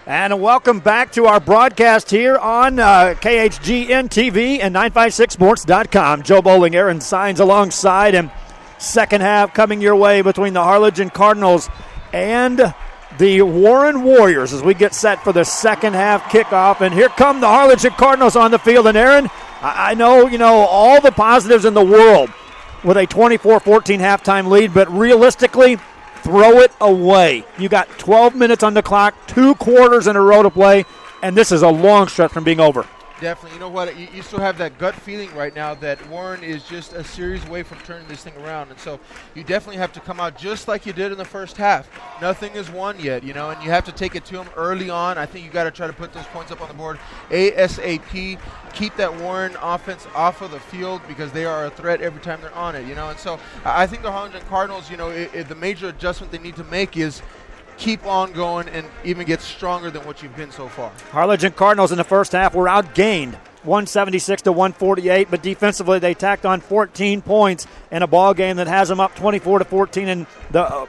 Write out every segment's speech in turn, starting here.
And welcome back to our broadcast here on KHGN TV and 956sports.com. Joe Bowling, Aaron Signs alongside him. Second half coming your way between the Harlingen Cardinals and the Warren Warriors as we get set for the second half kickoff. And here come the Harlingen Cardinals on the field. And Aaron, I know, all the positives in the world with a 24-14 halftime lead, but realistically, throw it away. You got 12 minutes on the clock, 2 quarters in a row to play, and this is a long stretch from being over. Definitely. You know what? You still have that gut feeling right now that Warren is just a series away from turning this thing around. And so you definitely have to come out just like you did in the first half. Nothing is won yet, and you have to take it to them early on. I think you got to try to put those points up on the board ASAP. Keep that Warren offense off of the field because they are a threat every time they're on it, And so I think the Harlingen Cardinals, the major adjustment they need to make is keep on going and even get stronger than what you've been so far. Harlingen Cardinals in the first half were outgained 176-148, but defensively they tacked on 14 points in a ball game that has them up 24-14. And the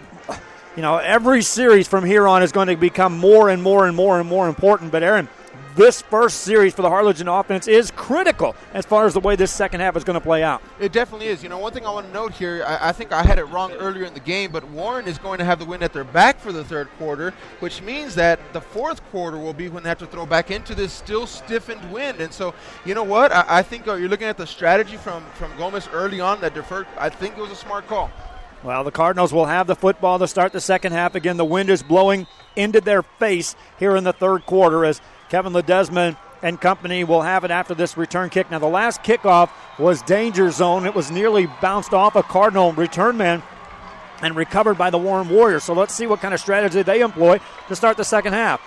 every series from here on is going to become more and more and more and more important. But Aaron, this first series for the Harlingen offense is critical as far as the way this second half is going to play out. It definitely is. One thing I want to note here, I think I had it wrong earlier in the game, but Warren is going to have the wind at their back for the third quarter, which means that the fourth quarter will be when they have to throw back into this still stiffened wind. And so, you know what? I think you're looking at the strategy from Gomez early on that deferred. I think it was a smart call. Well, the Cardinals will have the football to start the second half. Again, the wind is blowing into their face here in the third quarter as Kevin Ledesma and company will have it after this return kick. Now, the last kickoff was danger zone. It was nearly bounced off a Cardinal return man and recovered by the Warren Warriors. So let's see what kind of strategy they employ to start the second half.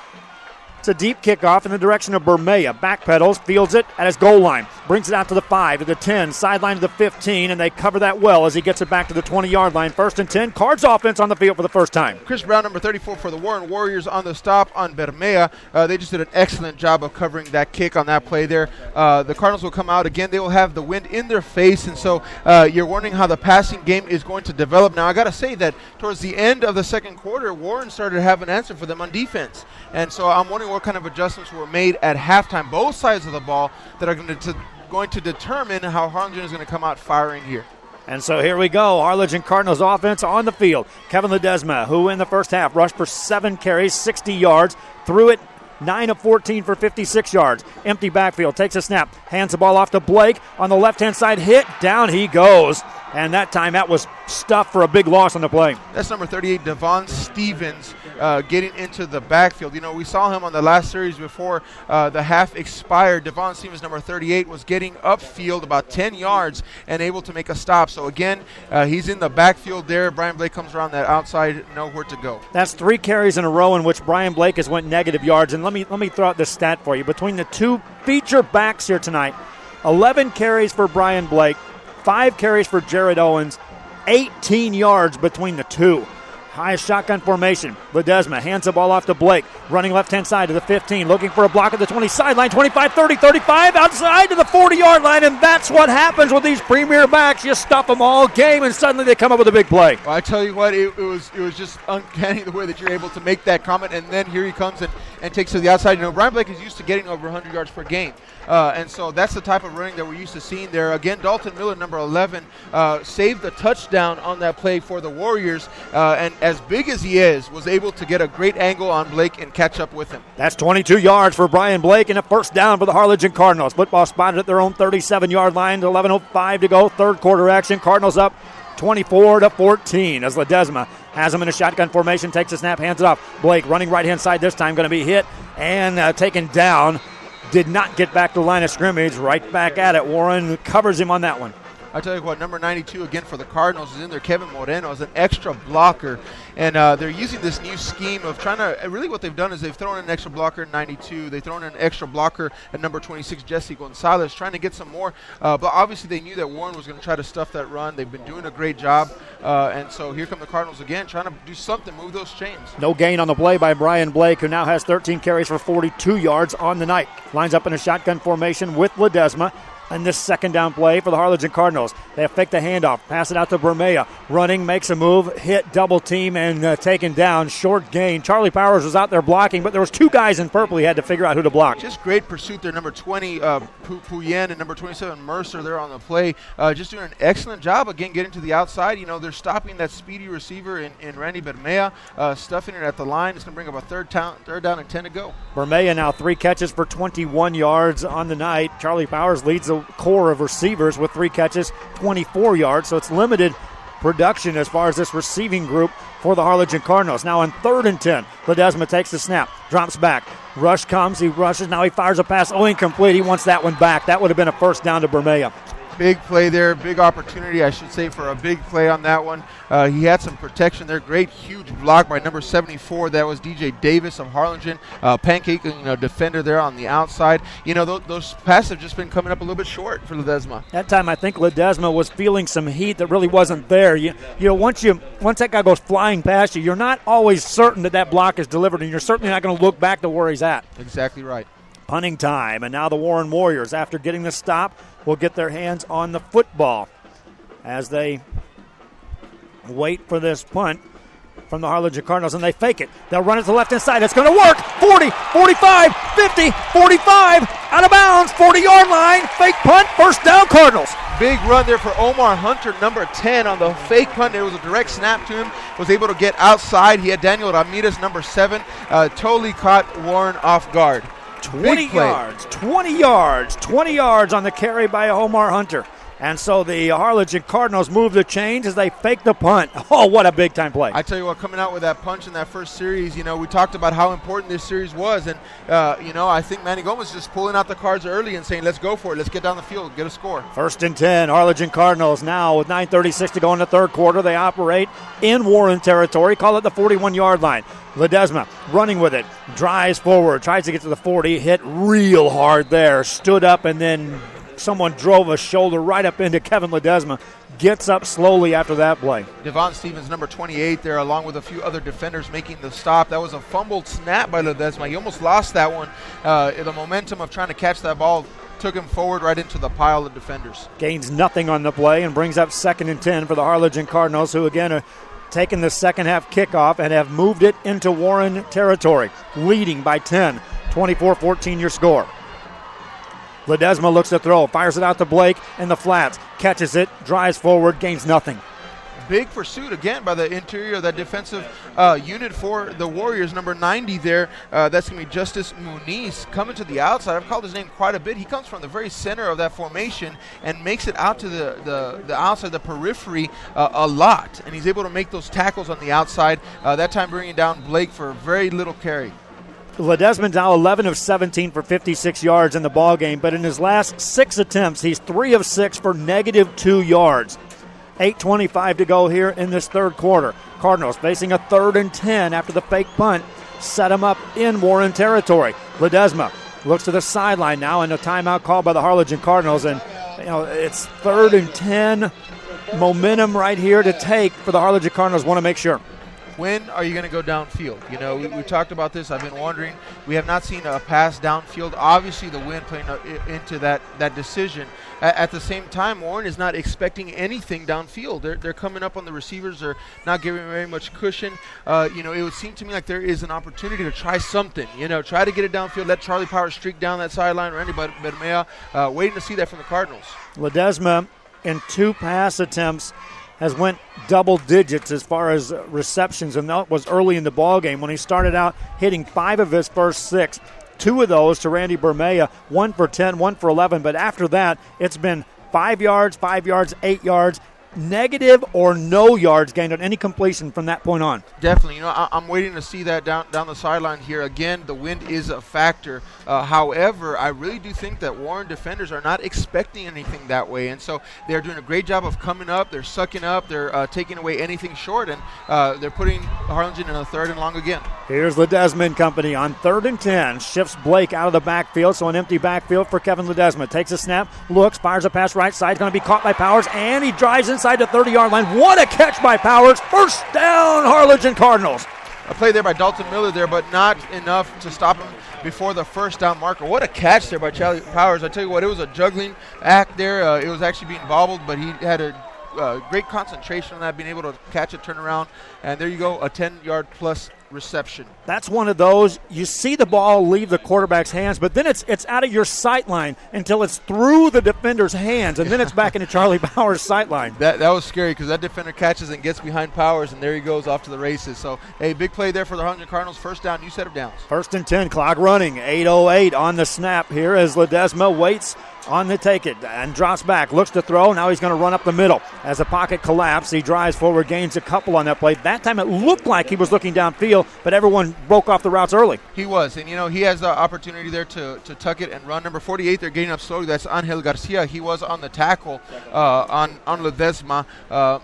It's a deep kickoff in the direction of Bermea. Backpedals, fields it at his goal line. Brings it out to the 5, to the 10, sideline to the 15, and they cover that well as he gets it back to the 20-yard line. 1st and 10, Cards offense on the field for the first time. Chris Brown, number 34 for the Warren Warriors on the stop on Bermea. They just did an excellent job of covering that kick on that play there. The Cardinals will come out. Again, they will have the wind in their face, and so you're wondering how the passing game is going to develop. Now, I got to say that towards the end of the second quarter, Warren started to have an answer for them on defense. And so I'm wondering what kind of adjustments were made at halftime, both sides of the ball, that are going to determine how Harlingen is going to come out firing here. And so here we go. Harlingen Cardinals offense on the field. Kevin Ledesma, who in the first half rushed for 7 carries, 60 yards, threw it 9 of 14 for 56 yards. Empty backfield, takes a snap, hands the ball off to Blake. On the left-hand side, hit, down he goes. And that time, that was stuffed for a big loss on the play. That's number 38, Devon Stevens, getting into the backfield. We saw him on the last series before the half expired. Devon Stevens, number 38, was getting upfield about 10 yards and able to make a stop. So, again, he's in the backfield there. Brian Blake comes around that outside, nowhere to go. That's 3 carries in a row in which Brian Blake has went negative yards. And let me throw out this stat for you. Between the 2 feature backs here tonight, 11 carries for Brian Blake, 5 carries for Jared Owens, 18 yards between the 2. Highest shotgun formation. Ledesma hands the ball off to Blake. Running left-hand side to the 15. Looking for a block at the 20. Sideline, 25, 30, 35. Outside to the 40-yard line. And that's what happens with these premier backs. You stuff them all game, and suddenly they come up with a big play. Well, I tell you what, it was just uncanny the way that you're able to make that comment. And then here he comes and takes to the outside. Brian Blake is used to getting over 100 yards per game. And so that's the type of running that we're used to seeing there. Again, Dalton Miller, number 11, saved the touchdown on that play for the Warriors. And as big as he is, was able to get a great angle on Blake and catch up with him. That's 22 yards for Brian Blake and a first down for the Harlingen Cardinals. Football spotted at their own 37-yard line. 11:05 to go. Third quarter action. Cardinals up 24-14 as Ledesma has him in a shotgun formation, takes a snap, hands it off. Blake running right-hand side this time, going to be hit and taken down. Did not get back to the line of scrimmage. Right back at it. Warren covers him on that one. I tell you what, number 92 again for the Cardinals is in there. Kevin Moreno is an extra blocker, and they're using this new scheme of trying to. Really, what they've done is they've thrown in an extra blocker at 92. They've thrown in an extra blocker at number 26, Jesse Gonzalez, trying to get some more. But obviously, they knew that Warren was going to try to stuff that run. They've been doing a great job, and so here come the Cardinals again, trying to do something, move those chains. No gain on the play by Brian Blake, who now has 13 carries for 42 yards on the night. Lines up in a shotgun formation with Ledesma. in this second down play for the Harlingen Cardinals. They have faked the handoff, pass it out to Bermea. Running, makes a move, hit, double team, and taken down. Short gain. Charlie Powers was out there blocking, but there was two guys in purple he had to figure out who to block. Just great pursuit there. Number 20, Puyen, and number 27, Mercer, there on the play. Just doing an excellent job, again, getting to the outside. They're stopping that speedy receiver in Randy Bermea, stuffing it at the line. It's going to bring up a third down and 10 to go. Bermea now 3 catches for 21 yards on the night. Charlie Powers leads the core of receivers with 3 catches, 24 yards. So it's limited production as far as this receiving group for the Harlingen Cardinals. Now on 3rd and 10, Ledesma takes the snap, drops back. Rush comes, he rushes, now he fires a pass. Incomplete. He wants that one back. That would have been a first down to Bermea. Big play there, big opportunity, I should say, for a big play on that one. He had some protection there. Great, huge block by number 74. That was DJ Davis of Harlingen, pancaking defender there on the outside. Those passes have just been coming up a little bit short for Ledesma. That time, I think Ledesma was feeling some heat that really wasn't there. Once that guy goes flying past you, you're not always certain that block is delivered, and you're certainly not going to look back to where he's at. Exactly right. Punting time, and now the Warren Warriors, after getting the stop, will get their hands on the football as they wait for this punt from the Harlingen Cardinals, and they fake it. They'll run it to the left-hand side. It's going to work. 40, 45, 50, 45, out of bounds, 40-yard line. Fake punt, first down, Cardinals. Big run there for Omar Hunter, number 10, on the fake punt. It was a direct snap to him. Was able to get outside. He had Daniel Ramirez, number 7, totally caught Warren off guard. 20 yards on the carry by Omar Hunter. And so the Harlingen Cardinals move the chains as they fake the punt. Oh, what a big-time play. I tell you what, coming out with that punch in that first series, we talked about how important this series was. And, I think Manny Gomez just pulling out the cards early and saying, let's go for it. Let's get down the field, get a score. 1st and 10, Harlingen Cardinals now with 9:36 to go in the third quarter. They operate in Warren territory. Call it the 41-yard line. Ledesma running with it, drives forward, tries to get to the 40, hit real hard there, stood up, and then someone drove a shoulder right up into Kevin Ledesma. Gets up slowly after that play. Devon Stevens, number 28 there, along with a few other defenders making the stop. That was a fumbled snap by Ledesma. He almost lost that one. The momentum of trying to catch that ball took him forward right into the pile of defenders. Gains nothing on the play and brings up 2nd and 10 for the Harlingen Cardinals, who again are taking the second half kickoff and have moved it into Warren territory, leading by 10, 24-14 your score. Ledesma looks to throw, fires it out to Blake in the flats, catches it, drives forward, gains nothing. Big pursuit again by the interior of that defensive unit for the Warriors. Number 90 there, that's going to be Justice Muniz coming to the outside. I've called his name quite a bit. He comes from the very center of that formation and makes it out to the outside, the periphery a lot. And he's able to make those tackles on the outside, that time bringing down Blake for very little carry. Ledesma now 11 of 17 for 56 yards in the ballgame, but in his last 6 attempts, he's 3 of 6 for -2 yards. 8:25 to go here in this third quarter. Cardinals facing a 3rd and 10 after the fake punt. Set him up in Warren territory. Ledesma looks to the sideline now, and a timeout called by the Harlingen Cardinals. And it's 3rd and 10. Momentum right here to take for the Harlingen Cardinals. Want to make sure. When are you going to go downfield? We talked about this. I've been wondering. We have not seen a pass downfield. Obviously, the wind playing into that decision. At the same time, Warren is not expecting anything downfield. They're coming up on the receivers. They're not giving very much cushion. It would seem to me like there is an opportunity to try something. Try to get it downfield. Let Charlie Powers streak down that sideline. Randy Bermea, waiting to see that from the Cardinals. Ledesma, in 2 pass attempts, has went double digits as far as receptions, and that was early in the ballgame when he started out hitting 5 of his first 6. 2 of those to Randy Bermea, 1 for 10, 1 for 11. But after that, it's been 5 yards, 8 yards, negative or no yards gained on any completion from that point on. Definitely. I'm waiting to see that down the sideline here. Again, the wind is a factor. However, I really do think that Warren defenders are not expecting anything that way. And so they're doing a great job of coming up. They're sucking up. They're taking away anything short. And they're putting Harlingen in a 3rd and long again. Here's Ledesma and company on 3rd and 10. Shifts Blake out of the backfield, so an empty backfield for Kevin Ledesma. Takes a snap, looks, fires a pass right side. Going to be caught by Powers, and he drives inside the 30-yard line. What a catch by Powers. First down, Harlingen Cardinals. a play there by Dalton Miller there, but not enough to stop him before the first down marker. What a catch there by Charlie Powers. I tell you what, it was a juggling act there. It was actually being bobbled, but he had a great concentration on that, being able to catch it, turn around, and there you go, a 10-yard plus reception. That's one of those, you see the ball leave the quarterback's hands, but then it's out of your sight line until it's through the defender's hands, and then it's back into Charlie Powers' sight line. That was scary because that defender catches and gets behind Powers, and there he goes off to the races. So, a big play there for the Harlingen Cardinals. First down, new set of downs. 1st and 10, clock running, 8:08 on the snap here as Ledesma waits on the take it and drops back, looks to throw. Now he's going to run up the middle. As the pocket collapsed, he drives forward, gains a couple on that play. That time it looked like he was looking downfield, but everyone broke off the routes early. He was, and he has the opportunity there to tuck it and run. Number 48, they're getting up slowly. That's Angel Garcia. He was on the tackle on Ledesma,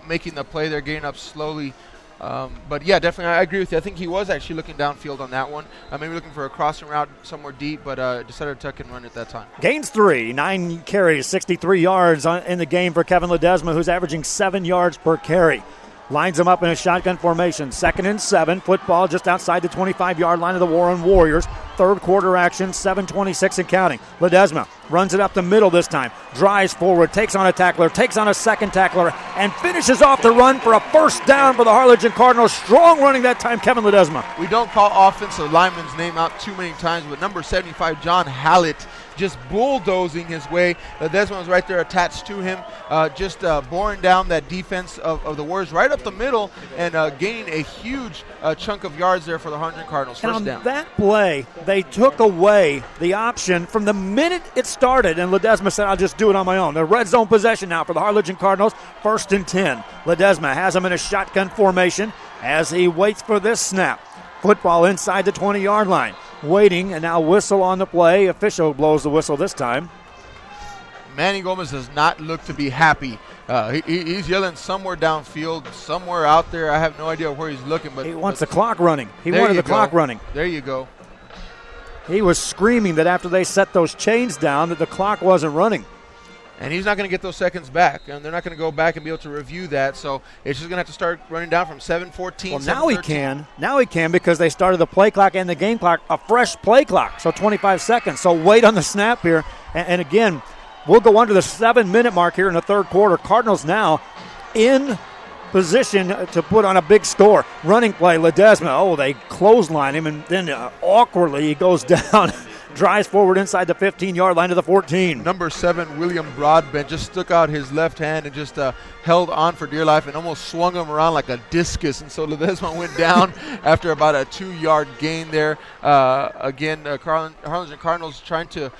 making the play. They're getting up slowly. But yeah, definitely, I agree with you. I think he was actually looking downfield on that one. Maybe looking for a crossing route somewhere deep, but decided to tuck and run at that time. Gains 3, 9 carries, 63 yards in the game for Kevin Ledesma, who's averaging 7 yards per carry. Lines them up in a shotgun formation. 2nd and 7. Football just outside the 25-yard line of the Warren Warriors. Third quarter action, 7:26 and counting. Ledesma runs it up the middle this time. Drives forward, takes on a tackler, takes on a second tackler, and finishes off the run for a first down for the Harlingen Cardinals. Strong running that time, Kevin Ledesma. We don't call offensive lineman's name out too many times, but number 75, John Hallett, just bulldozing his way. Ledesma was right there attached to him, just boring down that defense of the Warriors right up the middle and gaining a huge chunk of yards there for the Harlingen Cardinals. First down. And on that play, they took away the option from the minute it started, and Ledesma said, I'll just do it on my own. The red zone possession now for the Harlingen Cardinals, 1st and 10. Ledesma has him in a shotgun formation as he waits for this snap. Football inside the 20-yard line. Waiting, and now whistle on the play. Official blows the whistle this time. Manny Gomez does not look to be happy. He's yelling somewhere downfield, somewhere out there. I have no idea where he's looking. But he wants the clock running. He wanted the clock running. There you go. He was screaming that after they set those chains down that the clock wasn't running. And he's not going to get those seconds back, and they're not going to go back and be able to review that. So it's just going to have to start running down from 7:14. Well, now he can. Now he can because they started the play clock and the game clock, a fresh play clock, so 25 seconds. So wait on the snap here. And again, we'll go under the 7-minute mark here in the third quarter. Cardinals now in position to put on a big score. Running play, Ledesma. Oh, they clothesline him, and then awkwardly he goes down. Drives forward inside the 15-yard line to the 14. Number 7, William Broadbent, just stuck out his left hand and just held on for dear life and almost swung him around like a discus. And so Ledesma went down after about a 2-yard gain there. Harlingen Cardinals trying to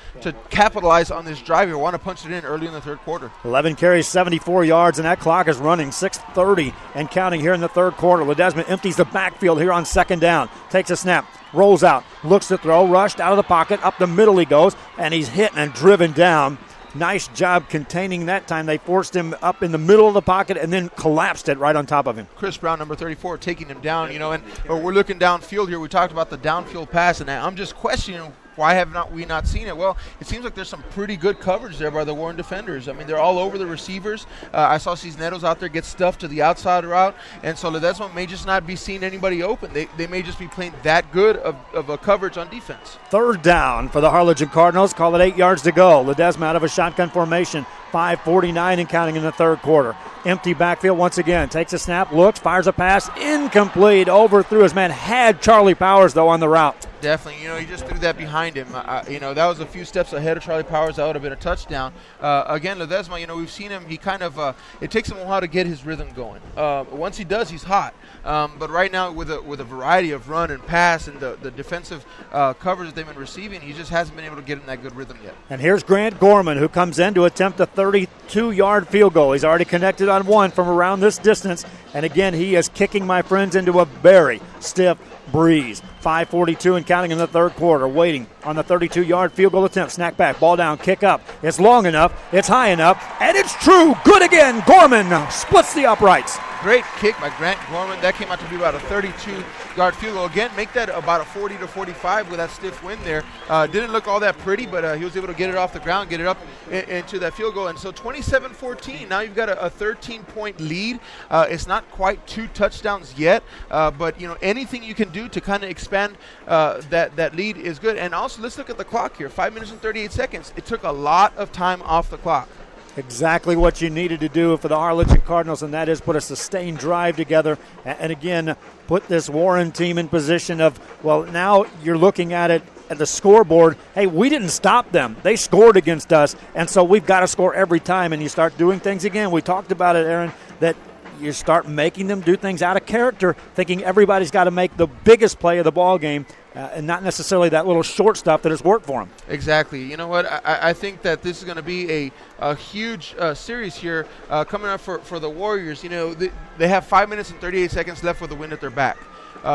capitalize on this drive here. Want to punch it in early in the third quarter. 11 carries, 74 yards, and that clock is running. 6:30 and counting here in the third quarter. Ledesma empties the backfield here on 2nd down. Takes a snap. Rolls out, looks to throw, rushed out of the pocket, up the middle he goes, and he's hit and driven down. Nice job containing that time. They forced him up in the middle of the pocket and then collapsed it right on top of him. Chris Brown, number 34, taking him down, and we're looking downfield here. We talked about the downfield pass, and I'm just questioning why have we not seen it? Well, it seems like there's some pretty good coverage there by the Warren defenders. I mean, they're all over the receivers. I saw Cisneros out there get stuffed to the outside route, and so Ledesma may just not be seeing anybody open. They may just be playing that good of a coverage on defense. 3rd down for the Harlingen Cardinals. Call it 8 yards to go. Ledesma out of a shotgun formation. 5:49 and counting in the third quarter. Empty backfield once again. Takes a snap, looks, fires a pass. Incomplete. Overthrew his man. Had Charlie Powers, though, on the route. Definitely. He just threw that behind him. That was a few steps ahead of Charlie Powers. That would have been a touchdown. Again, Ledesma, we've seen him. He kind of, it takes him a while to get his rhythm going. Once he does, he's hot. But right now, with a variety of run and pass and the defensive coverage that they've been receiving, he just hasn't been able to get in that good rhythm yet. And here's Grant Gorman, who comes in to attempt a 32-yard field goal. He's already connected on one from around this distance. And again, he is kicking my friends into a very stiff breeze. 5:42 and counting in the third quarter. Waiting on the 32-yard field goal attempt. Snack back, ball down, kick up. It's long enough, it's high enough, and it's true. Good again. Gorman splits the uprights. great kick by Grant Gorman. That came out to be about a 32-yard field goal. Again, make that about a 40 to 45 with that stiff wind there. Didn't look all that pretty, but he was able to get it off the ground, get it up into that field goal. And so 27-14, now you've got a 13-point lead. It's not quite 2 touchdowns yet, but anything you can do to kind of expand that lead is good. And also, let's look at the clock here. 5 minutes and 38 seconds. It took a lot of time off the clock. Exactly what you needed to do for the Harlingen Cardinals, and that is put a sustained drive together. And again, put this Warren team in position of, well, now you're looking at it at the scoreboard. Hey, we didn't stop them. They scored against us, and so we've got to score every time. And you start doing things again. We talked about it, Aaron, that you start making them do things out of character, thinking everybody's got to make the biggest play of the ball game, and not necessarily that little short stuff that has worked for them. Exactly. You know what? I think that this is going to be a huge series here coming up for the Warriors. They have 5 minutes and 38 seconds left with the wind at their back.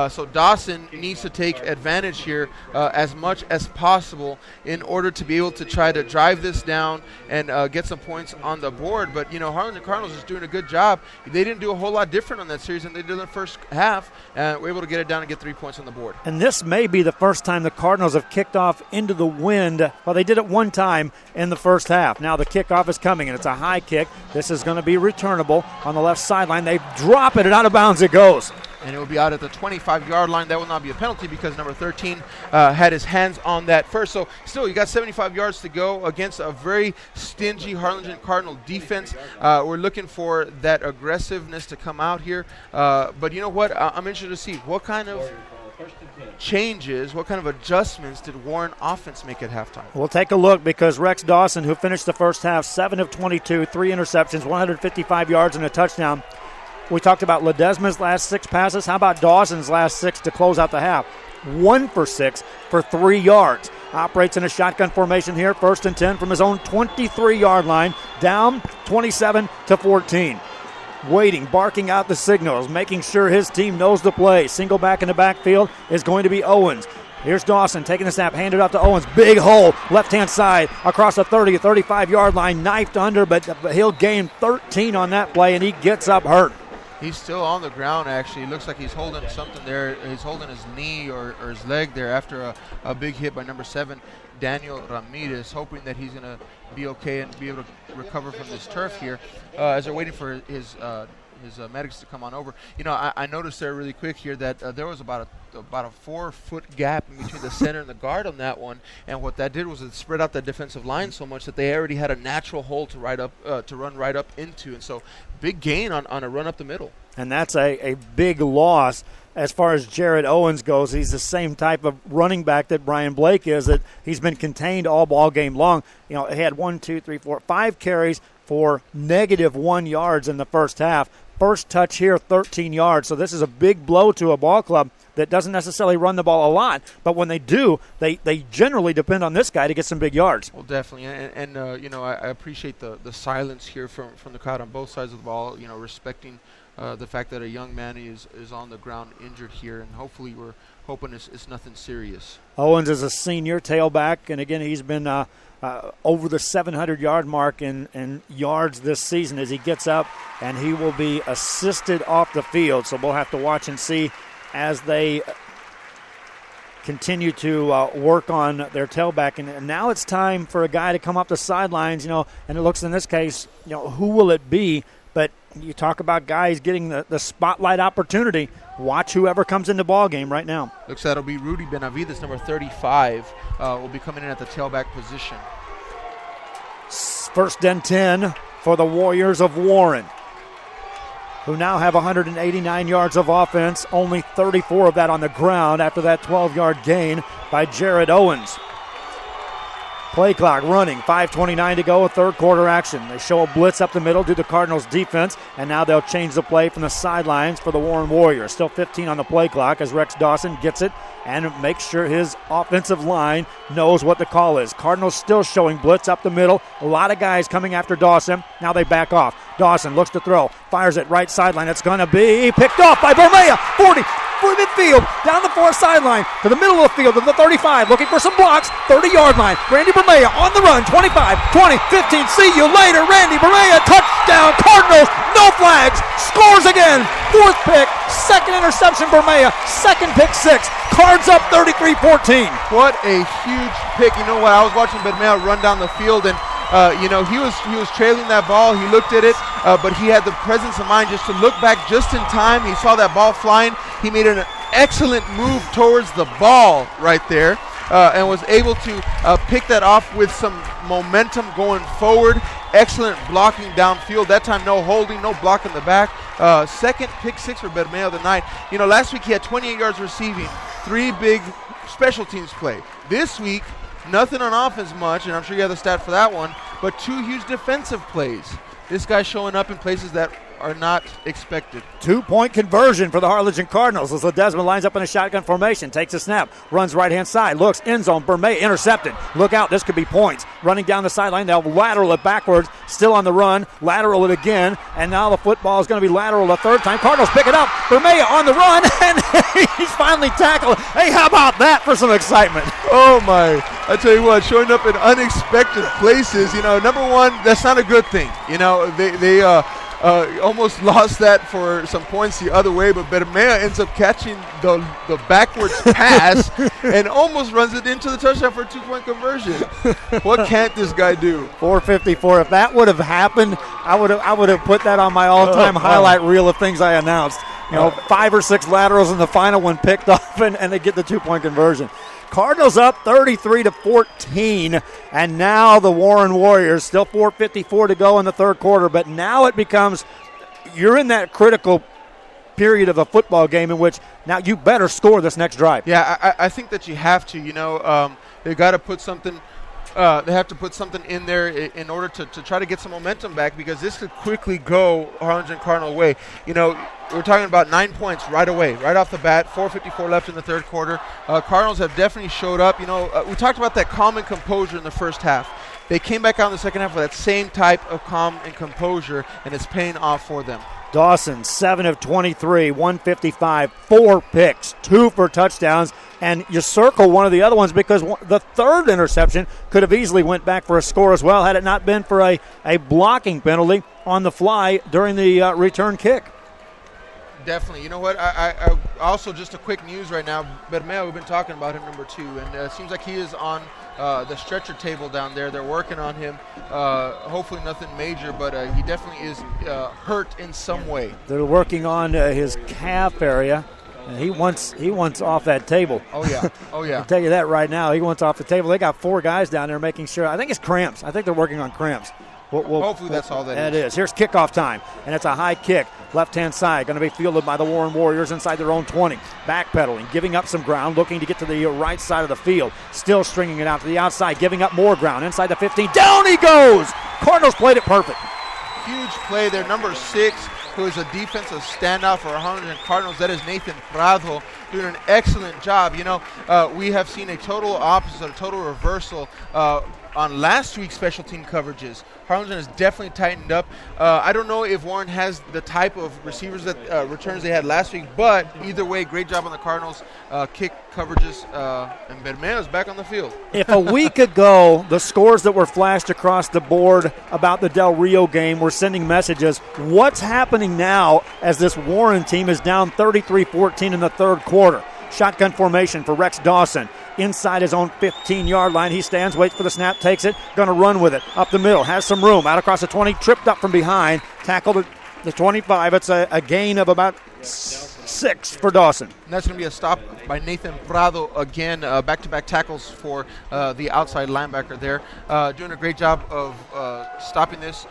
So Dawson needs to take advantage here as much as possible in order to be able to try to drive this down and get some points on the board. But, Harlingen Cardinals is doing a good job. They didn't do a whole lot different on that series than they did in the first half. We're able to get it down and get 3 points on the board. And this may be the first time the Cardinals have kicked off into the wind. Well, they did it one time in the first half. Now the kickoff is coming, and it's a high kick. This is going to be returnable on the left sideline. They drop it, and out of bounds it goes. And it will be out at the 25-yard line. That will not be a penalty because number 13 had his hands on that first. So still, you got 75 yards to go against a very stingy Harlingen Cardinal defense. We're looking for that aggressiveness to come out here. But you know what? I'm interested to see what kind of changes, what kind of adjustments did Warren offense make at halftime? We'll take a look because Rex Dawson, who finished the first half 7 of 22, 3 interceptions, 155 yards and a touchdown. We talked about Ledesma's last 6 passes. How about Dawson's last 6 to close out the half? 1 for 6 for 3 yards. Operates in a shotgun formation here. 1st and 10 from his own 23-yard line. Down 27-14. Waiting, barking out the signals, making sure his team knows the play. Single back in the backfield is going to be Owens. Here's Dawson taking the snap, handed off to Owens. Big hole, left-hand side, across the 30 to 35-yard line. Knifed under, but he'll gain 13 on that play, and he gets up hurt. He's still on the ground, actually. It looks like he's holding something there. He's holding his knee or his leg there after a big hit by number 7, Daniel Ramirez, hoping that he's going to be okay and be able to recover from this turf here as they're waiting for his medics to come on over. I noticed there really quick here that there was about a 4-foot gap in between the center and the guard on that one, and what that did was it spread out the defensive line so much that they already had a natural hole to run right up into, and so big gain on a run up the middle. And that's a big loss. As far as Jared Owens goes, he's the same type of running back that Brian Blake is, that he's been contained all ball game long. He had 5 carries for -1 yards in the first half. First touch here, 13 yards. So this is a big blow to a ball club that doesn't necessarily run the ball a lot. But when they do, they generally depend on this guy to get some big yards. Well, definitely. And I appreciate the silence here from the crowd on both sides of the ball, respecting the fact that a young man is on the ground injured here. And hopefully we're hoping it's nothing serious. Owens is a senior tailback. And, again, he's been over the 700-yard mark in yards this season as he gets up, and he will be assisted off the field. So we'll have to watch and see as they continue to work on their tailback. And now it's time for a guy to come up the sidelines, and it looks in this case, who will it be? But you talk about guys getting the spotlight opportunity. Watch whoever comes in the ball game right now. Looks like it'll be Rudy Benavides, number 35, will be coming in at the tailback position. 1st and 10 for the Warriors of Warren, who now have 189 yards of offense, only 34 of that on the ground after that 12-yard gain by Jared Owens. Play clock running, 5:29 to go, a third quarter action. They show a blitz up the middle to the Cardinals defense, and now they'll change the play from the sidelines for the Warren Warriors. Still 15 on the play clock as Rex Dawson gets it and makes sure his offensive line knows what the call is. Cardinals still showing blitz up the middle. A lot of guys coming after Dawson. Now they back off. Dawson looks to throw, fires it right sideline. It's going to be picked off by Bomea. 40, for midfield, down the far sideline, to the middle of the field, to the 35, looking for some blocks, 30-yard line. Randy Bermea on the run, 25, 20, 15, see you later. Randy Bermea, touchdown, Cardinals, no flags, scores again. Fourth pick, second interception, Bermea, second pick six. Cards up 33-14. What a huge pick. You know what? I was watching Bermea run down the field, and he was trailing that ball. He looked at it, but he had the presence of mind just to look back just in time. He saw that ball flying. He made an excellent move towards the ball right there, and was able to pick that off with some momentum going forward. Excellent blocking downfield. That time no holding, no block in the back. Second pick six for Bermea of the night. Last week he had 28 yards receiving, 3 big special teams play. This week, nothing on offense much, and I'm sure you have the stat for that one, but 2 huge defensive plays. This guy's showing up in places that are not expected. 2-point conversion for the Harlingen Cardinals as Ledesma lines up in a shotgun formation, takes a snap, runs right-hand side, looks, end zone, Bermea intercepted. Look out, this could be points. Running down the sideline, they'll lateral it backwards, still on the run, lateral it again, and now the football is going to be lateral a third time. Cardinals pick it up, Bermea on the run, and he's finally tackled. Hey, how about that for some excitement? Oh my, I tell you what, showing up in unexpected places, number one, that's not a good thing. They almost lost that for some points the other way, but Bermea ends up catching the backwards pass and almost runs it into the touchdown for a 2-point conversion. What can't this guy do? 4:54. If that would have happened, I would have put that on my all-time highlight reel of things I announced. 5 or 6 laterals and the final one picked off, and they get the 2-point conversion. Cardinals up 33-14, and now the Warren Warriors, still 4:54 to go in the third quarter, but now it becomes, you're in that critical period of a football game in which now you better score this next drive. Yeah, I think that you have to, they got to put something, they have to put something in there in order to try to get some momentum back, because this could quickly go Harlingen Cardinal way. We're talking about 9 points right away, right off the bat, 4:54 left in the third quarter. Cardinals have definitely showed up. We talked about that calm and composure in the first half. They came back out in the second half with that same type of calm and composure, and it's paying off for them. Dawson, 7 of 23, 155, 4 picks, 2 for touchdowns, and you circle one of the other ones because the third interception could have easily went back for a score as well had it not been for a blocking penalty on the fly during the return kick. Definitely. You know what? I also, just a quick news right now, Bermea, we've been talking about him, number 2, and it seems like he is on the stretcher table down there. They're working on him. Hopefully nothing major, but he definitely is hurt in some way. They're working on his calf area, and he wants off that table. Oh, yeah. Oh, yeah. I'll tell you that right now. He wants off the table. They got 4 guys down there making sure. I think it's cramps. I think they're working on cramps. Hopefully that's all that is. Here's kickoff time, and it's a high kick, left-hand side, going to be fielded by the Warren Warriors inside their own 20. Backpedaling, giving up some ground, looking to get to the right side of the field. Still stringing it out to the outside, giving up more ground inside the 15. Down he goes! Cardinals played it perfect. Huge play there, number 6, who is a defensive standout for Harlingen Cardinals. That is Nathan Prado, doing an excellent job. We have seen a total opposite, a total reversal on last week's special team coverages. Harlingen has definitely tightened up. I don't know if Warren has the type of receivers that returns they had last week, but either way, great job on the Cardinals. Kick coverages, and Bermea is back on the field. If a week ago the scores that were flashed across the board about the Del Rio game were sending messages, what's happening now as this Warren team is down 33-14 in the third quarter? Shotgun formation for Rex Dawson. Inside his own 15-yard line. He stands, waits for the snap, takes it, going to run with it. Up the middle, has some room. Out across the 20, tripped up from behind. Tackled at the 25. It's a gain of about 6 for Dawson. And that's going to be a stop by Nathan Prado again. Back-to-back tackles for the outside linebacker there. Doing a great job of stopping this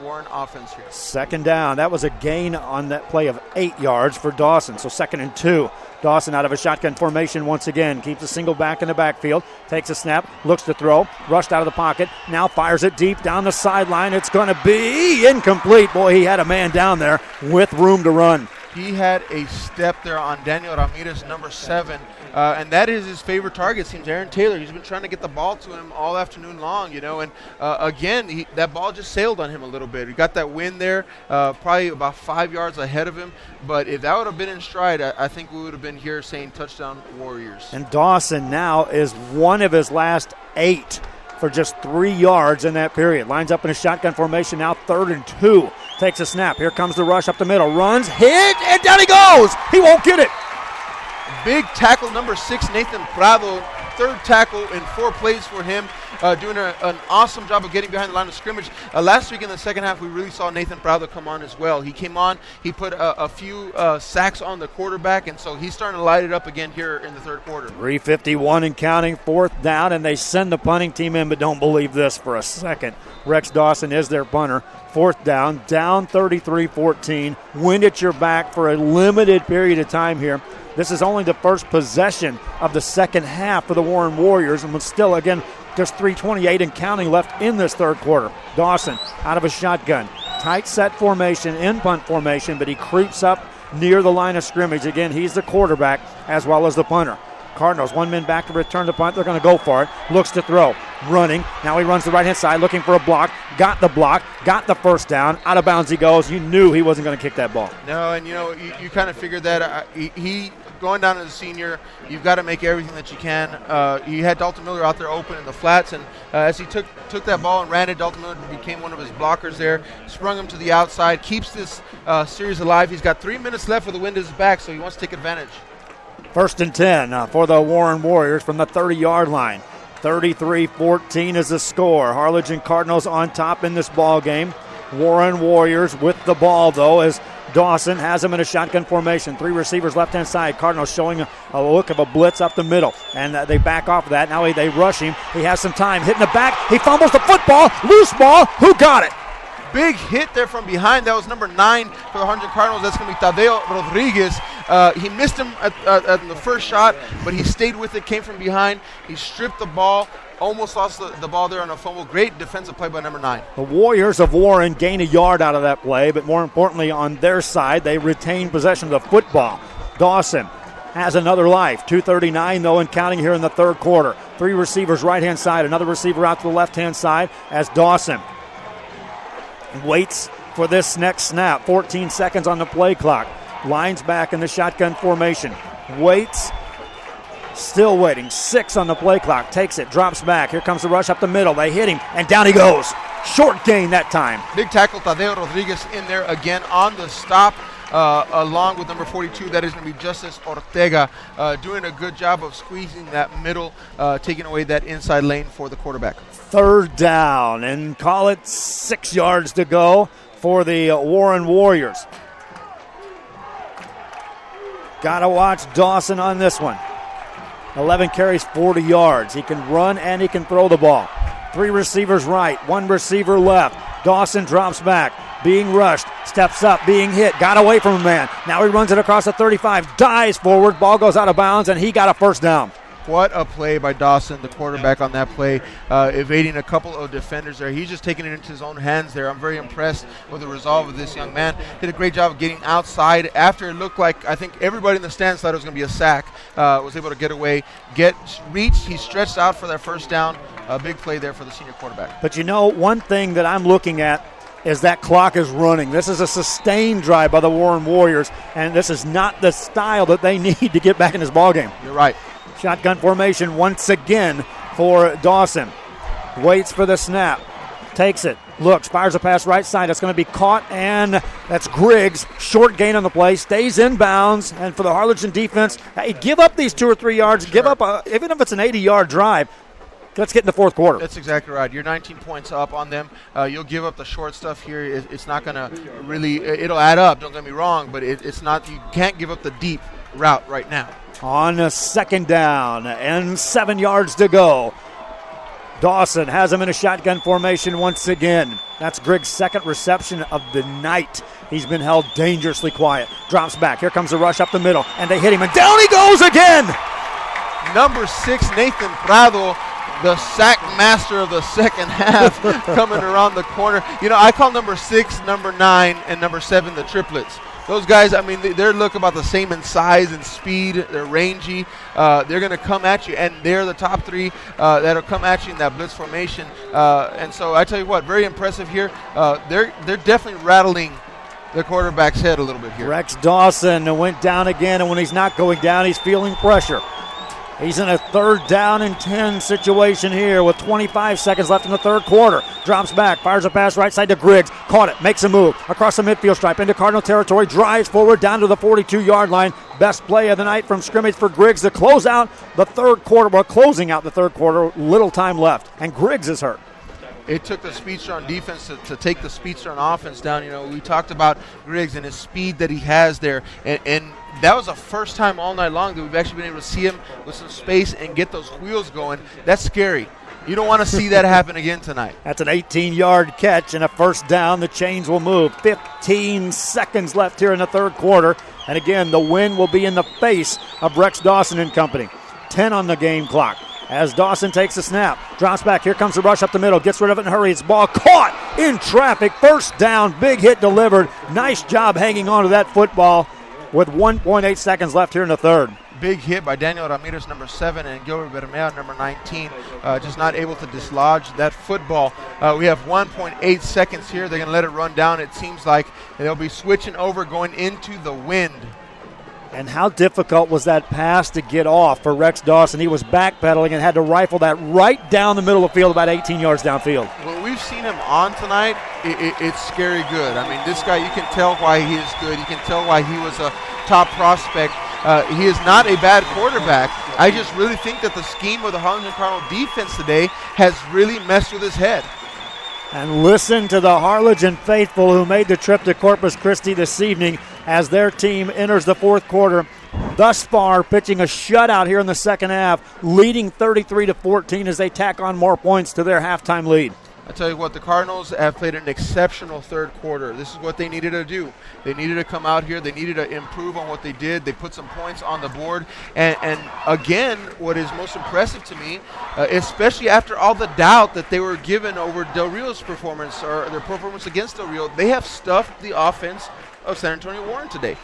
Warren offense here. Second down. That was a gain on that play of 8 yards for Dawson. So 2nd and 2. Dawson out of a shotgun formation once again. Keeps a single back in the backfield. Takes a snap. Looks to throw. Rushed out of the pocket. Now fires it deep down the sideline. It's going to be incomplete. Boy, he had a man down there with room to run. he had a step there on Daniel Ramirez, number 7, and that is his favorite target. It seems Aaron Taylor. He's been trying to get the ball to him all afternoon long, and again, that ball just sailed on him a little bit. He got that win there, probably about 5 yards ahead of him, but if that would have been in stride, I think we would have been here saying touchdown Warriors. And Dawson now is one of his last 8 for just 3 yards in that period. Lines up in a shotgun formation now, 3rd and 2. Takes a snap. Here comes the rush up the middle. Runs, hit, and down he goes. He won't get it. Big tackle, number 6, Nathan Prado. 3rd tackle in 4 plays for him, doing an awesome job of getting behind the line of scrimmage. Last week in the second half, we really saw Nathan Prado come on as well. He came on, he put a few sacks on the quarterback, and so he's starting to light it up again here in the 3rd quarter. 3:51 and counting, 4th down, and they send the punting team in, but don't believe this for a second. Rex Dawson is their punter. 4th down 33-14. Wind at your back for a limited period of time here. This is only the first possession of the second half for the Warren Warriors, and still, again, just 3:28 and counting left in this 3rd quarter. Dawson out of a shotgun. Tight set formation, in punt formation, but he creeps up near the line of scrimmage. Again, he's the quarterback as well as the punter. Cardinals, 1 man back to return the punt. They're going to go for it. Looks to throw. Running. Now he runs the right-hand side looking for a block. Got the block. Got the 1st down. Out of bounds he goes. You knew he wasn't going to kick that ball. No, and, you kind of figured that he going down as a senior, you've got to make everything that you can. You had Dalton Miller out there open in the flats, and as he took that ball and ran it, Dalton Miller became one of his blockers there, sprung him to the outside, keeps this series alive. He's got 3 minutes left with the wind at his back, so he wants to take advantage. 1st and 10 for the Warren Warriors from the 30-yard line. 33-14 is the score. Harlingen Cardinals on top in this ball game. Warren Warriors with the ball, though, as Dawson has him in a shotgun formation. 3 receivers left-hand side. Cardinals showing a look of a blitz up the middle, and they back off of that. Now they rush him. He has some time. Hitting the back. He fumbles the football. Loose ball. Who got it? Big hit there from behind. That was number 9 for the Harlingen Cardinals. That's going to be Tadeo Rodriguez. He missed him at the first shot, but he stayed with it, came from behind. He stripped the ball, almost lost the ball there on a fumble. Great defensive play by number 9. The Warriors of Warren gain a yard out of that play, but more importantly on their side, they retain possession of the football. Dawson has another life. 2:39 though and counting here in the 3rd quarter. 3 receivers right-hand side, another receiver out to the left-hand side as Dawson waits for this next snap. 14 seconds on the play clock. Lines back in the shotgun formation. Waits. Still waiting. 6 on the play clock. Takes it. Drops back. Here comes the rush up the middle. They hit him. And down he goes. Short gain that time. Big tackle. Tadeo Rodriguez in there again on the stop. Along with number 42, that is going to be Justice Ortega, doing a good job of squeezing that middle, taking away that inside lane for the quarterback. 3rd down, and call it 6 yards to go for the Warren Warriors. Got to watch Dawson on this one. 11 carries, 40 yards. He can run and he can throw the ball. 3 receivers right, 1 receiver left. Dawson drops back, being rushed, steps up, being hit, got away from a man. Now he runs it across the 35, dives forward, ball goes out of bounds, and he got a 1st down. What a play by Dawson, the quarterback on that play, evading a couple of defenders there. He's just taking it into his own hands there. I'm very impressed with the resolve of this young man. Did a great job of getting outside after it looked like I think everybody in the stands thought it was going to be a sack. Was able to get away, reached. He stretched out for that 1st down. A big play there for the senior quarterback. But one thing that I'm looking at is that clock is running. This is a sustained drive by the Warren Warriors, and this is not the style that they need to get back in this ballgame. You're right. Shotgun formation once again for Dawson. Waits for the snap. Takes it. Looks. Fires a pass right side. It's going to be caught, and that's Griggs. Short gain on the play. Stays in bounds. And for the Harlingen defense, hey, give up these 2 or 3 yards. Sure. Give up, even if it's an 80-yard drive. Let's get in the 4th quarter. That's exactly right. You're 19 points up on them. You'll give up the short stuff here. It's not going to really – it'll add up, don't get me wrong, but it's not – you can't give up the deep route right now. On a 2nd down and 7 yards to go. Dawson has him in a shotgun formation once again. That's Griggs' 2nd reception of the night. He's been held dangerously quiet. Drops back. Here comes the rush up the middle, and they hit him, and down he goes again. Number 6, Nathan Prado, the sack master of the second half, coming around the corner. I call number 6, number 9, and number 7 the triplets. those guys, I mean, they look about the same in size and speed. They're rangy. They're going to come at you, and they're the top three that'll come at you in that blitz formation. And so I tell you what, very impressive here. They're definitely rattling the quarterback's head a little bit here. Rex Dawson went down again, and when he's not going down, he's feeling pressure. He's in a 3rd down and 10 situation here with 25 seconds left in the third quarter. Drops back, fires a pass right side to Griggs. Caught it, makes a move across the midfield stripe into Cardinal territory, drives forward down to the 42-yard line. Best play of the night from scrimmage for Griggs to close out the third quarter. Well, closing out the third quarter, little time left, and Griggs is hurt. It took the speedster on defense to take the speedster on offense down. You know, we talked about Griggs and his speed that he has there, and that was the first time all night long that we've actually been able to see him with some space and get those wheels going. That's scary. You don't want to see that happen again tonight. That's an 18-yard catch and a first down. The chains will move. 15 seconds left here in the third quarter. And again, the win will be in the face of Rex Dawson and company. 10 on the game clock. As Dawson takes a snap, drops back. Here comes the rush up the middle. Gets rid of it in a hurry. It's ball caught in traffic. First down. Big hit delivered. Nice job hanging on to that football with 1.8 seconds left here in the third. Big hit by Daniel Ramirez, number 7, and Gilbert Bermea, number 19. Just not able to dislodge that football. We have 1.8 seconds here. They're going to let it run down. It seems like they'll be switching over going into the wind. And how difficult was that pass to get off for Rex Dawson? He was backpedaling and had to rifle that right down the middle of the field, about 18 yards downfield. When we've seen him on tonight, it's scary good. I mean, this guy, you can tell why he is good. You can tell why he was a top prospect. He is not a bad quarterback. I just really think that the scheme of the Harlingen Cardinal defense today has really messed with his head. And listen to the Harlingen faithful who made the trip to Corpus Christi this evening as their team enters the fourth quarter. Thus far, pitching a shutout here in the second half, leading 33-14 as they tack on more points to their halftime lead. I tell you what, the Cardinals have played an exceptional third quarter. This is what they needed to do. They needed to come out here. They needed to improve on what they did. They put some points on the board. And again, what is most impressive to me, especially after all the doubt that they were given over Del Rio's performance or their performance against Del Rio, they have stuffed the offense of San Antonio Warren today.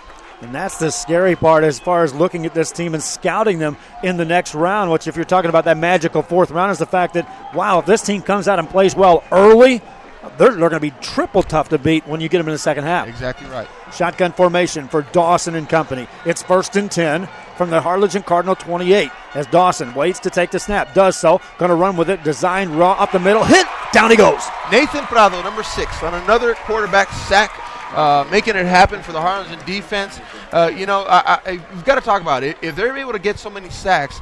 And that's the scary part as far as looking at this team and scouting them in the next round, which if you're talking about that magical fourth round is the fact that, wow, if this team comes out and plays well early, they're going to be triple tough to beat when you get them in the second half. Exactly right. Shotgun formation for Dawson and company. It's 1st and 10 from the Harlingen Cardinal 28 as Dawson waits to take the snap. Does so. Going to run with it. Designed raw up the middle. Hit. Down he goes. Nathan Prado, number 6, on another quarterback sack. Making it happen for the Harlingen defense. You've got to talk about it. If they're able to get so many sacks,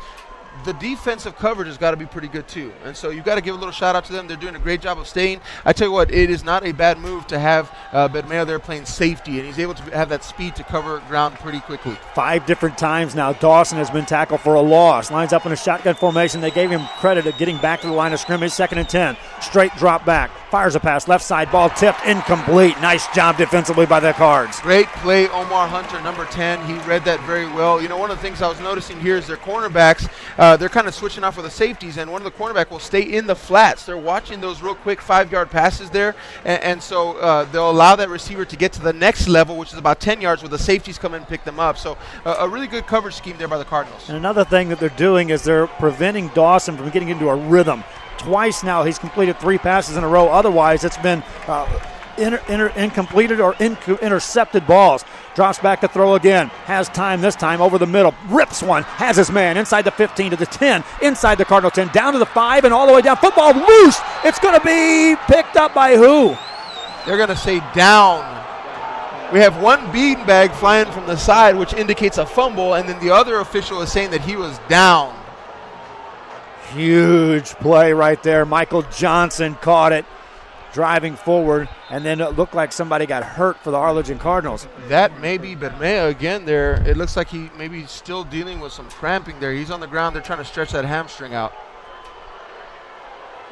the defensive coverage has got to be pretty good too. And so you've got to give a little shout out to them. They're doing a great job of staying. I tell you what, it is not a bad move to have Bermea there playing safety, and he's able to have that speed to cover ground pretty quickly. 5 different times now Dawson has been tackled for a loss. Lines up in a shotgun formation. They gave him credit at getting back to the line of scrimmage. 2nd and 10. Straight drop back. Fires a pass. Left side ball tipped. Incomplete. Nice job defensively by the Cards. Great play, Omar Hunter, number 10. He read that very well. You know, one of the things I was noticing here is their cornerbacks, they're kind of switching off with the safeties, and one of the cornerback will stay in the flats. They're watching those real quick 5-yard passes there, and so they'll allow that receiver to get to the next level, which is about 10 yards, where the safeties come in and pick them up. So a really good coverage scheme there by the Cardinals. And another thing that they're doing is they're preventing Dawson from getting into a rhythm. Twice now he's completed 3 passes in a row. Otherwise, it's been incompleted or intercepted balls. Drops back to throw again. Has time this time over the middle. Rips one. Has his man inside the 15 to the 10. Inside the Cardinal 10. Down to the 5 and all the way down. Football loose. It's going to be picked up by who? They're going to say down. We have one beanbag flying from the side, which indicates a fumble, and then the other official is saying that he was down. Huge play right there. Michael Johnson caught it, driving forward, and then it looked like somebody got hurt for the Harlingen Cardinals. That may be Bermea again there. It looks like he may be still dealing with some cramping there. He's on the ground. They're trying to stretch that hamstring out.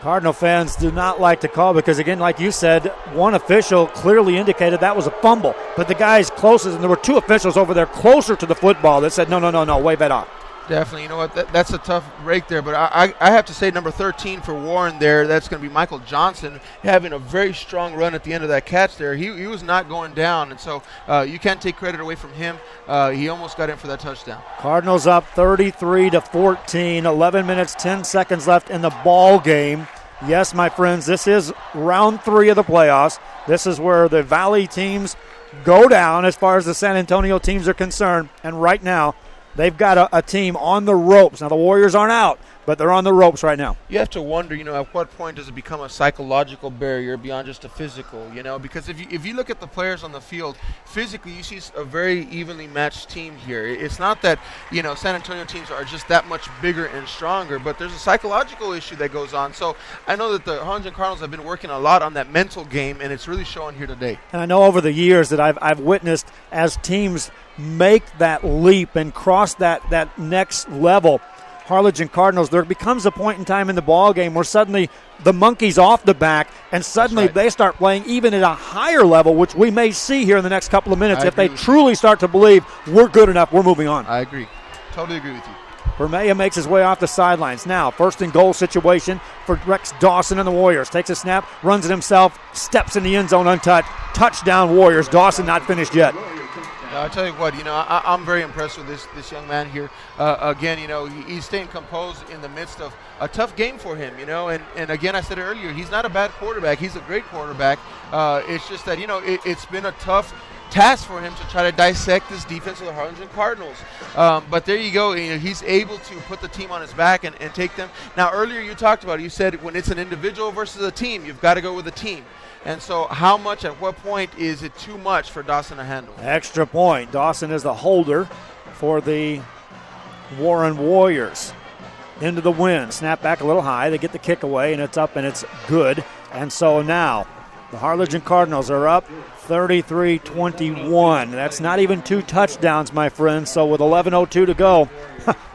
Cardinal fans do not like to call because, again, like you said, one official clearly indicated that was a fumble. But the guys closest, and there were 2 officials over there closer to the football that said, no, wave that off. Definitely. You know what? That's a tough break there. But I have to say number 13 for Warren there, that's going to be Michael Johnson, having a very strong run at the end of that catch there. He was not going down. And so you can't take credit away from him. He almost got in for that touchdown. Cardinals up 33-14, 11 minutes, 10 seconds left in the ball game. Yes, my friends, this is round 3 of the playoffs. This is where the Valley teams go down as far as the San Antonio teams are concerned. And right now, they've got a team on the ropes. Now, the Warriors aren't out, but they're on the ropes right now. You have to wonder, at what point does it become a psychological barrier beyond just a physical, because if you look at the players on the field, physically you see a very evenly matched team here. It's not that, San Antonio teams are just that much bigger and stronger, but there's a psychological issue that goes on. So I know that the Harlingen Cardinals have been working a lot on that mental game, and it's really showing here today. And I know over the years that I've witnessed as teams make that leap and cross that next level, Harlingen Cardinals, there becomes a point in time in the ball game where suddenly the monkey's off the back and suddenly they start playing even at a higher level, which we may see here in the next couple of minutes if they truly start to believe we're good enough, we're moving on. I agree. Totally agree with you. Bermea makes his way off the sidelines. Now, first and goal situation for Rex Dawson and the Warriors. Takes a snap, runs it himself, steps in the end zone untouched. Touchdown Warriors. Dawson not finished yet. I'll tell you what, I'm very impressed with this young man here. Again, he's staying composed in the midst of a tough game for him, and again, I said it earlier, he's not a bad quarterback. He's a great quarterback. It's just that, it's been a tough task for him to try to dissect this defense of the Harlingen Cardinals. But there you go. He's able to put the team on his back and take them. Now, earlier you talked about it. You said when it's an individual versus a team, you've got to go with the team. And so how much, at what point is it too much for Dawson to handle? Extra point. Dawson is the holder for the Warren Warriors. Into the wind. Snap back a little high. They get the kick away, and it's up, and it's good. And so now the Harlingen Cardinals are up 33-21. That's not even 2 touchdowns, my friends. So with 11:02 to go,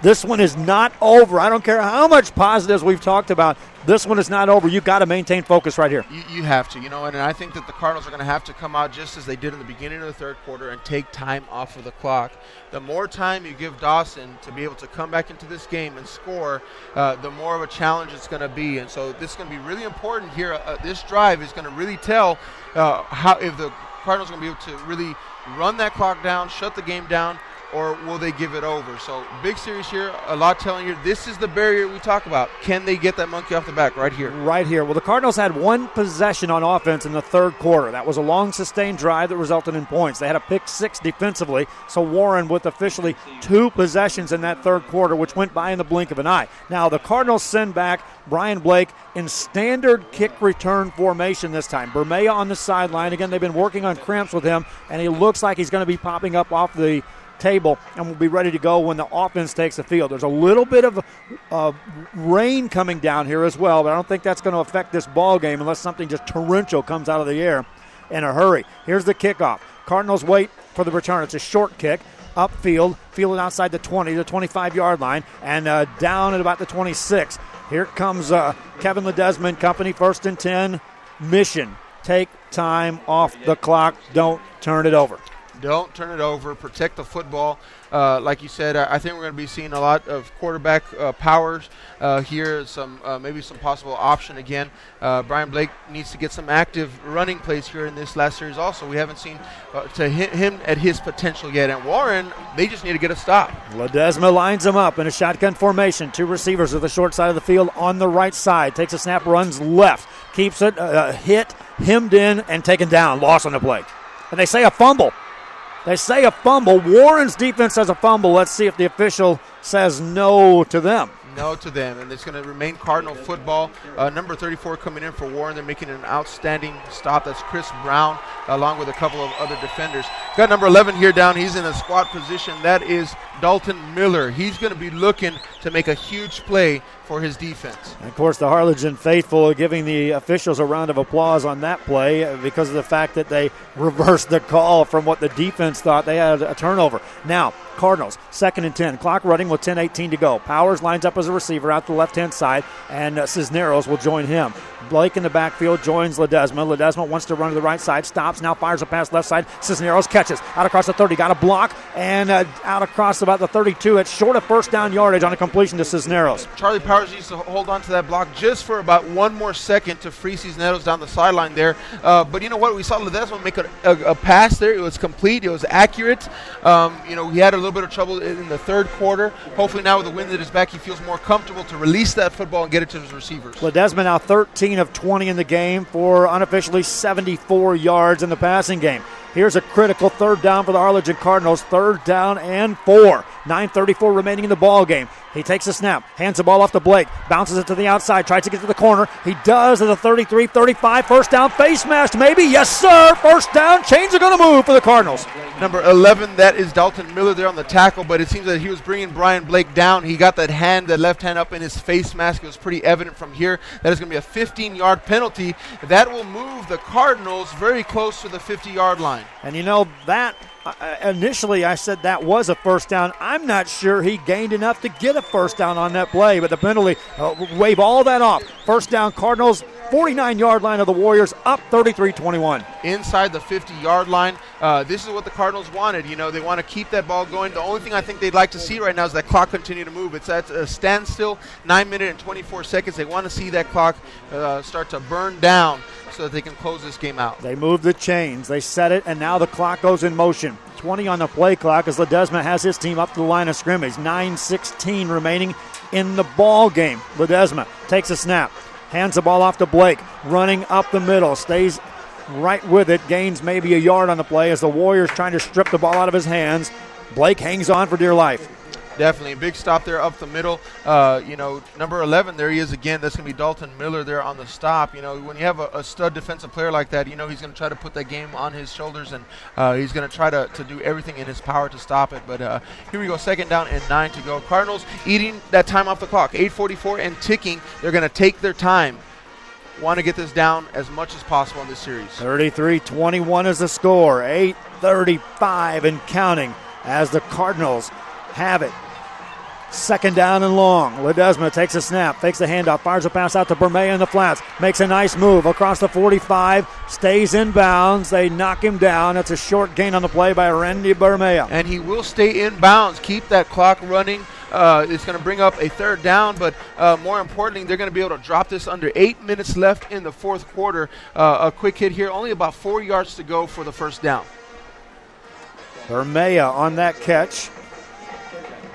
this one is not over. I don't care how much positives we've talked about. This one is not over. You've got to maintain focus right here. You have to, and I think that the Cardinals are going to have to come out just as they did in the beginning of the third quarter and take time off of the clock. The more time you give Dawson to be able to come back into this game and score, the more of a challenge it's going to be. And so this is going to be really important here. This drive is going to really tell how if the Cardinals are going to be able to really run that clock down, shut the game down, or will they give it over? So big series here, a lot telling you this is the barrier we talk about. Can they get that monkey off the back right here? Right here. Well, the Cardinals had 1 possession on offense in the third quarter. That was a long sustained drive that resulted in points. They had a pick 6 defensively, so Warren with officially 2 possessions in that third quarter, which went by in the blink of an eye. Now the Cardinals send back Brian Blake in standard kick return formation this time. Bermea on the sideline. Again, they've been working on cramps with him, and he looks like he's going to be popping up off the table and will be ready to go when the offense takes the field. There's a little bit of rain coming down here as well, but I don't think that's going to affect this ball game unless something just torrential comes out of the air in a hurry. Here's the kickoff. Cardinals wait for the return. It's a short kick. Upfield, fielded outside the 20, the 25-yard line, and down at about the 26. Here comes Kevin Ledesma and company, 1st and 10. Mission, take time off the clock. Don't turn it over. Don't turn it over. Protect the football. Like you said, I think we're going to be seeing a lot of quarterback powers here. Maybe some possible option again. Brian Blake needs to get some active running plays here in this last series also. We haven't seen to hit him at his potential yet. And Warren, they just need to get a stop. Ledesma lines him up in a shotgun formation. 2 receivers at the short side of the field on the right side. Takes a snap, runs left. Keeps it hit, hemmed in, and taken down. Loss on the play. And they say a fumble. Warren's defense has a fumble. Let's see if the official says no to them. No to them, and it's going to remain Cardinal football. Number 34 coming in for Warren. They're making an outstanding stop. That's Chris Brown, along with a couple of other defenders. Got number 11 here down. He's in a squat position. That is Dalton Miller. He's going to be looking to make a huge play for his defense. And of course, the Harlingen faithful are giving the officials a round of applause on that play because of the fact that they reversed the call from what the defense thought. They had a turnover. Now, Cardinals, 2nd and 10. Clock running with 10:18 to go. Powers lines up as a receiver out the left-hand side, and Cisneros will join him. Blake in the backfield joins Ledesma. Ledesma wants to run to the right side, stops, now fires a pass left side. Cisneros catches out across the 30, got a block, and out across the about the 32. It's short of first down yardage on a completion to Cisneros. Charlie Powers needs to hold on to that block just for about one more second to free Cisneros down the sideline there. But you know what? We saw Ledesma make a pass there. It was complete. It was accurate. He had a little bit of trouble in the third quarter. Hopefully now with the wind at his back, he feels more comfortable to release that football and get it to his receivers. Ledesma now 13 of 20 in the game for unofficially 74 yards in the passing game. Here's a critical third down for the Harlingen Cardinals. 3rd down and 4. 9:34 remaining in the ball game. He takes a snap, hands the ball off to Blake, bounces it to the outside, tries to get to the corner. He does at the 33, 35. First down, face mask, maybe. Yes, sir. First down. Chains are going to move for the Cardinals. Number 11, that is Dalton Miller there on the tackle, but it seems that he was bringing Brian Blake down. He got that left hand up in his face mask. It was pretty evident from here. That is going to be a 15-yard penalty. That will move the Cardinals very close to the 50-yard line. And you know, that initially I said that was a first down. I'm not sure he gained enough to get a first down on that play, but the penalty, wave all that off. First down, Cardinals, 49-yard line of the Warriors, up 33-21. Inside the 50-yard line, this is what the Cardinals wanted. They want to keep that ball going. The only thing I think they'd like to see right now is that clock continue to move. It's at a standstill, 9 minutes and 24 seconds. They want to see that clock start to burn down so that they can close this game out. They move the chains. They set it, and now the clock goes in motion. 20 on the play clock as Ledesma has his team up to the line of scrimmage. 9:16 remaining in the ball game. Ledesma takes a snap, hands the ball off to Blake, running up the middle, stays right with it, gains maybe a yard on the play as the Warriors trying to strip the ball out of his hands. Blake hangs on for dear life. Definitely a big stop there up the middle. Number 11, there he is again. That's going to be Dalton Miller there on the stop. When you have a stud defensive player like that, he's going to try to put that game on his shoulders, and he's going to try to do everything in his power to stop it. But here we go, 2nd down and 9 to go. Cardinals eating that time off the clock, 8:44 and ticking. They're going to take their time. Want to get this down as much as possible in this series. 33-21 is the score. 8:35 and counting as the Cardinals have it. 2nd down and long. Ledesma takes a snap, fakes the handoff, fires a pass out to Bermea in the flats, makes a nice move across the 45, stays in bounds. They knock him down. It's a short gain on the play by Randy Bermea. And he will stay in bounds, keep that clock running. It's going to bring up a 3rd down, but more importantly, they're going to be able to drop this under 8 minutes left in the 4th quarter. A quick hit here, only about 4 yards to go for the 1st down. Bermea on that catch.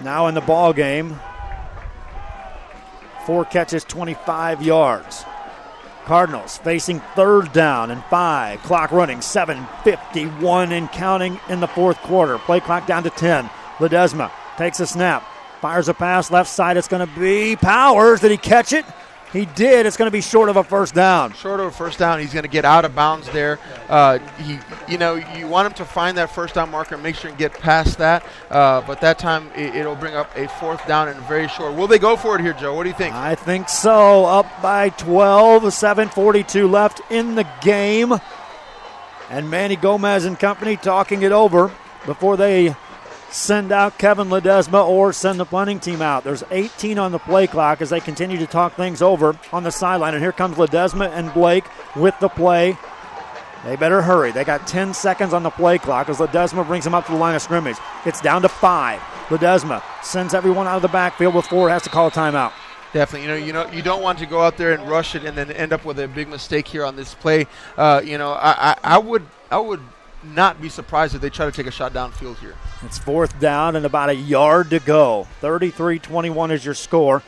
Now in the ball game, 4 catches, 25 yards. Cardinals facing 3rd down and 5. Clock running, 7:51 and counting in the 4th quarter. Play clock down to 10. Ledesma takes a snap, fires a pass left side. It's going to be Powers. Did he catch it? He did. It's going to be short of a 1st down. Short of a 1st down. He's going to get out of bounds there. You want him to find that 1st down marker and make sure and get past that. But that time it'll bring up a 4th down and very short. Will they go for it here, Joe? What do you think? I think so. Up by 12. 7:42 left in the game. And Manny Gomez and company talking it over before they send out Kevin Ledesma or send the punting team out. There's 18 on the play clock as they continue to talk things over on the sideline. And here comes Ledesma and Blake with the play. They better hurry. They got 10 seconds on the play clock as Ledesma brings them up to the line of scrimmage. It's down to 5. Ledesma sends everyone out of the backfield before it has to call a timeout. Definitely. You don't want to go out there and rush it and then end up with a big mistake here on this play. I would not be surprised if they try to take a shot downfield here. It's 4th down and about a yard to go. 33-21 is your score.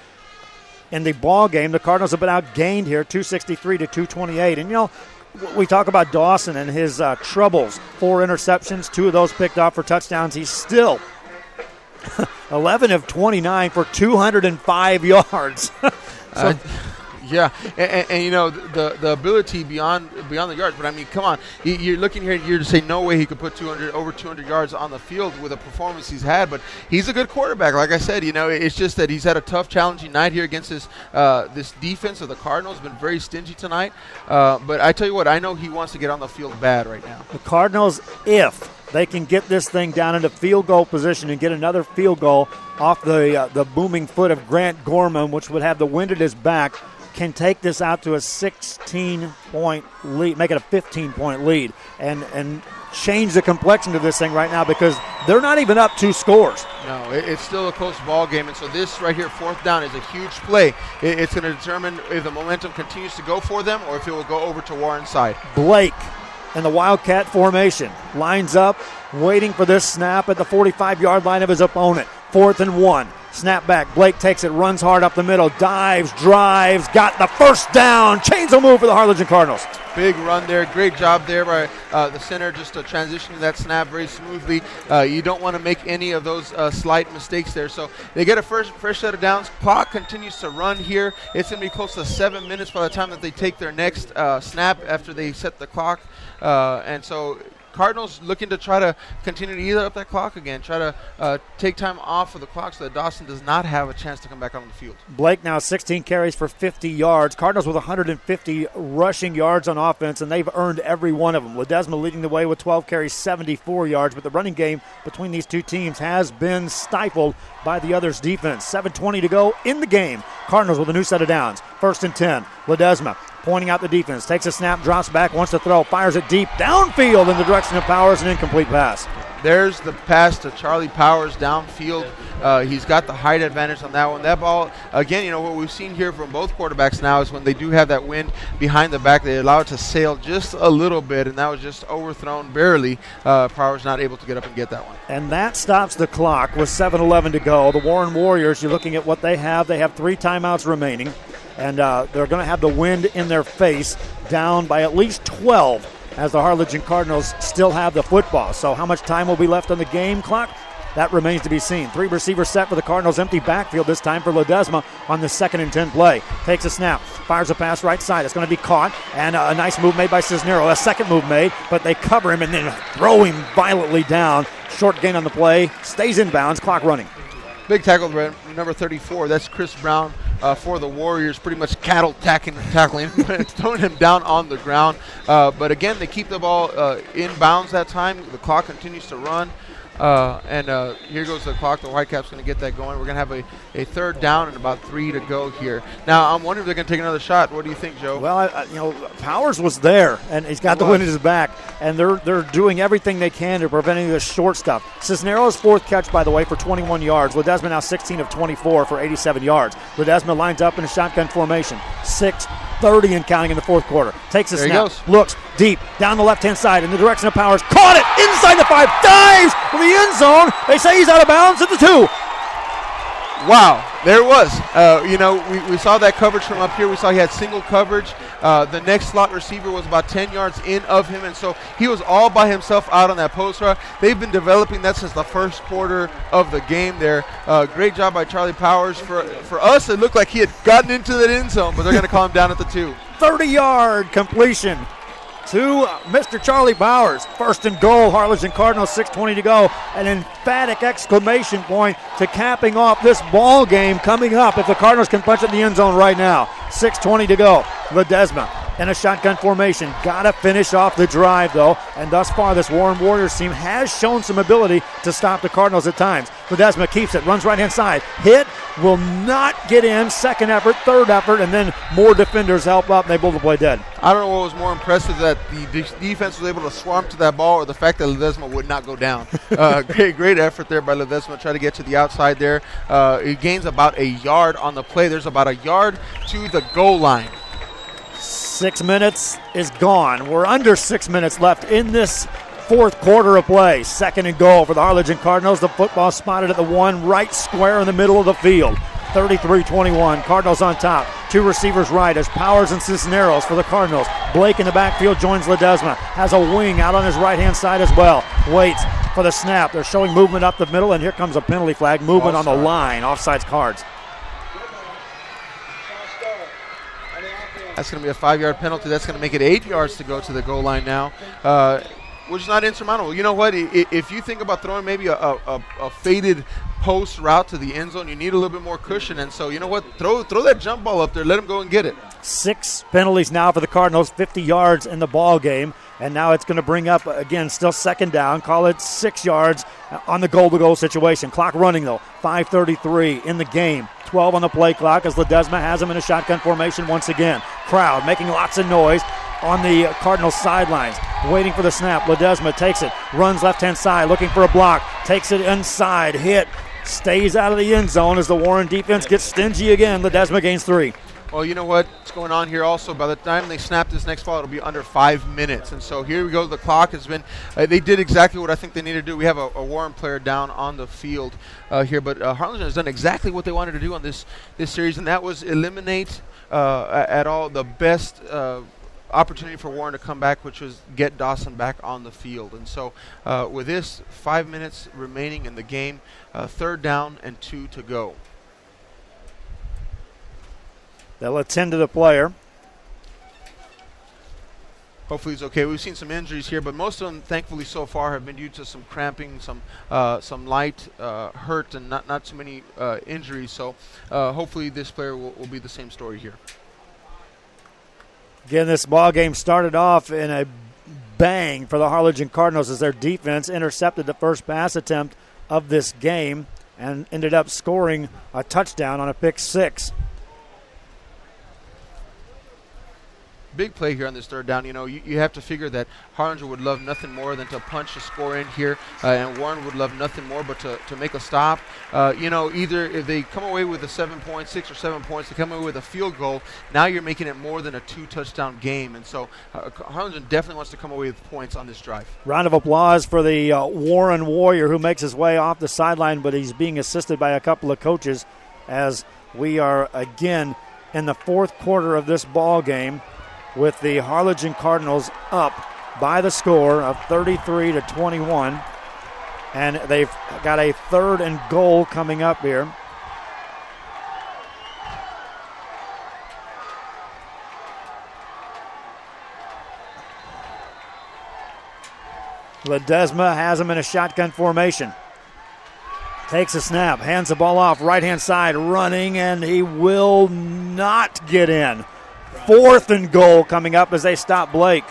In the ball game, the Cardinals have been outgained here, 263-228. And, we talk about Dawson and his troubles. 4 interceptions, 2 of those picked off for touchdowns. He's still 11 of 29 for 205 yards. Yeah, and the ability beyond the yards. But I mean, come on, you're looking here to say no way he could put over 200 yards on the field with a performance he's had. But he's a good quarterback. Like I said, it's just that he's had a tough, challenging night here against this defense of the Cardinals. Been very stingy tonight. But I tell you what, I know he wants to get on the field bad right now. The Cardinals, if they can get this thing down into field goal position and get another field goal off the booming foot of Grant Gorman, which would have the wind at his back, can take this out to a 16-point lead, make it a 15-point lead, and change the complexion of this thing right now because they're not even up 2 scores. No, it's still a close ball game, and so this right here, 4th down, is a huge play. It's going to determine if the momentum continues to go for them or if it will go over to Warren's side. Blake in the Wildcat formation lines up, waiting for this snap at the 45-yard line of his opponent. 4th and 1. Snap back. Blake takes it, runs hard up the middle, dives, drives, got the first down. Chainsaw move for the Harlingen Cardinals. Big run there. Great job there by the center, just transitioning that snap very smoothly. You don't want to make any of those slight mistakes there. So they get a fresh set of downs. Clock continues to run here. It's going to be close to 7 minutes by the time that they take their next snap after they set the clock. And so Cardinals looking to try to continue to eat up that clock again, try to take time off of the clock so that Dawson does not have a chance to come back on the field. Blake now 16 carries for 50 yards. Cardinals with 150 rushing yards on offense, and they've earned every one of them. Ledesma leading the way with 12 carries, 74 yards, but the running game between these two teams has been stifled by the other's defense. 7:20 to go in the game. Cardinals with a new set of downs. 1st and 10. Ledesma pointing out the defense, takes a snap, drops back, wants to throw, fires it deep downfield in the direction of Powers, an incomplete pass. There's the pass to Charlie Powers downfield. He's got the height advantage on that one. That ball, again, what we've seen here from both quarterbacks now is when they do have that wind behind the back, they allow it to sail just a little bit, and that was just overthrown barely. Powers not able to get up and get that one. And that stops the clock with 7:11 to go. The Warren Warriors, you're looking at what they have. They have 3 timeouts remaining, and they're going to have the wind in their face, down by at least 12 as the Harlingen Cardinals still have the football. So how much time will be left on the game clock? That remains to be seen. 3 receivers set for the Cardinals. Empty backfield this time for Ledesma on the 2nd and 10 play. Takes a snap. Fires a pass right side. It's going to be caught. And a nice move made by Cisneros. A second move made, but they cover him and then throw him violently down. Short gain on the play. Stays in bounds. Clock running. Big tackle, number 34. That's Chris Brown for the Warriors. Pretty much cattle tackling, throwing him down on the ground. But again, they keep the ball in bounds that time. The clock continues to run. And here goes the clock. The Whitecaps going to get that going. We're going to have a 3rd down and about 3 to go here. Now, I'm wondering if they're going to take another shot. What do you think, Joe? Well, Powers was there, and he's got the wind at his back, and they're doing everything they can to prevent any of the short stuff. Cisneros' 4th catch, by the way, for 21 yards. Ledesma now 16 of 24 for 87 yards. Ledesma lines up in a shotgun formation. 6:30 and counting in the 4th quarter. Takes a snap, looks deep, down the left-hand side in the direction of Powers. Caught it inside the 5, dives for the end zone. They say he's out of bounds at the 2. Wow, there it was. We saw that coverage from up here. We saw he had single coverage. The next slot receiver was about 10 yards in of him, and so he was all by himself out on that post route. They've been developing that since the 1st quarter of the game there. Great job by Charlie Powers. For us, it looked like he had gotten into the end zone, but they're going to call him down at the 2. 30-yard completion to Mr. Charlie Powers. 1st and goal, Harlingen Cardinals, 6:20 to go. An emphatic exclamation point to capping off this ball game coming up if the Cardinals can punch it in the end zone right now. 6:20 to go. Ledesma in a shotgun formation. Got to finish off the drive, though. And thus far, this Warren Warriors team has shown some ability to stop the Cardinals at times. Ledesma keeps it, runs right-hand side. Hit, will not get in. 2nd effort, 3rd effort, and then more defenders help up, and they blow the play dead. I don't know what was more impressive, that the defense was able to swarm to that ball or the fact that Ledesma would not go down. Great effort there by Ledesma. Try to get to the outside there. He gains about a yard on the play. There's about a yard to the goal line. 6 minutes is gone. We're under 6 minutes left in this 4th quarter of play. 2nd and goal for the Harlingen Cardinals. The football spotted at the 1, right square in the middle of the field. 33-21. Cardinals on top. 2 receivers right as Powers and Cisneros for the Cardinals. Blake in the backfield joins Ledesma. Has a wing out on his right-hand side as well. Waits for the snap. They're showing movement up the middle, and here comes a penalty flag. Movement on the line. Offsides cards. That's going to be a 5-yard penalty. That's going to make it 8 yards to go to the goal line now, which is not insurmountable. You know what? If you think about throwing maybe a faded post route to the end zone, you need a little bit more cushion. And so, you know what? Throw that jump ball up there. Let him go and get it. 6 penalties now for the Cardinals, 50 yards in the ball game. And now it's going to bring up, again, still second down. Call it 6 yards on the goal-to-goal situation. Clock running, though. 5:33 in the game. 12 on the play clock as Ledesma has him in a shotgun formation once again. Crowd making lots of noise on the Cardinals sidelines. Waiting for the snap. Ledesma takes it. Runs left-hand side looking for a block. Takes it inside. Hit. Stays out of the end zone as the Warren defense gets stingy again. Ledesma gains 3. Well, you know what's going on here also. By the time they snap this next ball, it'll be under 5 minutes. And so here we go. The clock has been they did exactly what I think they need to do. We have a Warren player down on the field here. But Harlingen has done exactly what they wanted to do on this series, and that was eliminate at all the best opportunity for Warren to come back, which was get Dawson back on the field. And so with this 5 minutes remaining in the game, 3rd down and 2 to go. They'll attend to the player. Hopefully he's okay. We've seen some injuries here, but most of them, thankfully, so far have been due to some cramping, some light hurt, and not too many injuries. So hopefully this player will be the same story here. Again, this ball game started off in a bang for the Harlingen Cardinals as their defense intercepted the first pass attempt of this game and ended up scoring a touchdown on a pick 6. Big play here on this 3rd down. You know, you have to figure that Harlingen would love nothing more than to punch a score in here, and Warren would love nothing more but to make a stop. You know, either if they come away with a 7 point, 6 or 7 points, they come away with a field goal, now you're making it more than a 2-touchdown game. And so Harlingen definitely wants to come away with points on this drive. Round of applause for the Warren Warrior who makes his way off the sideline, but he's being assisted by a couple of coaches as we are again in the 4th quarter of this ball game, with the Harlingen Cardinals up by the score of 33-21. And they've got a 3rd and goal coming up here. Ledesma has him in a shotgun formation. Takes a snap, hands the ball off, right-hand side, running, and he will not get in. 4th and goal coming up as they stop Blake.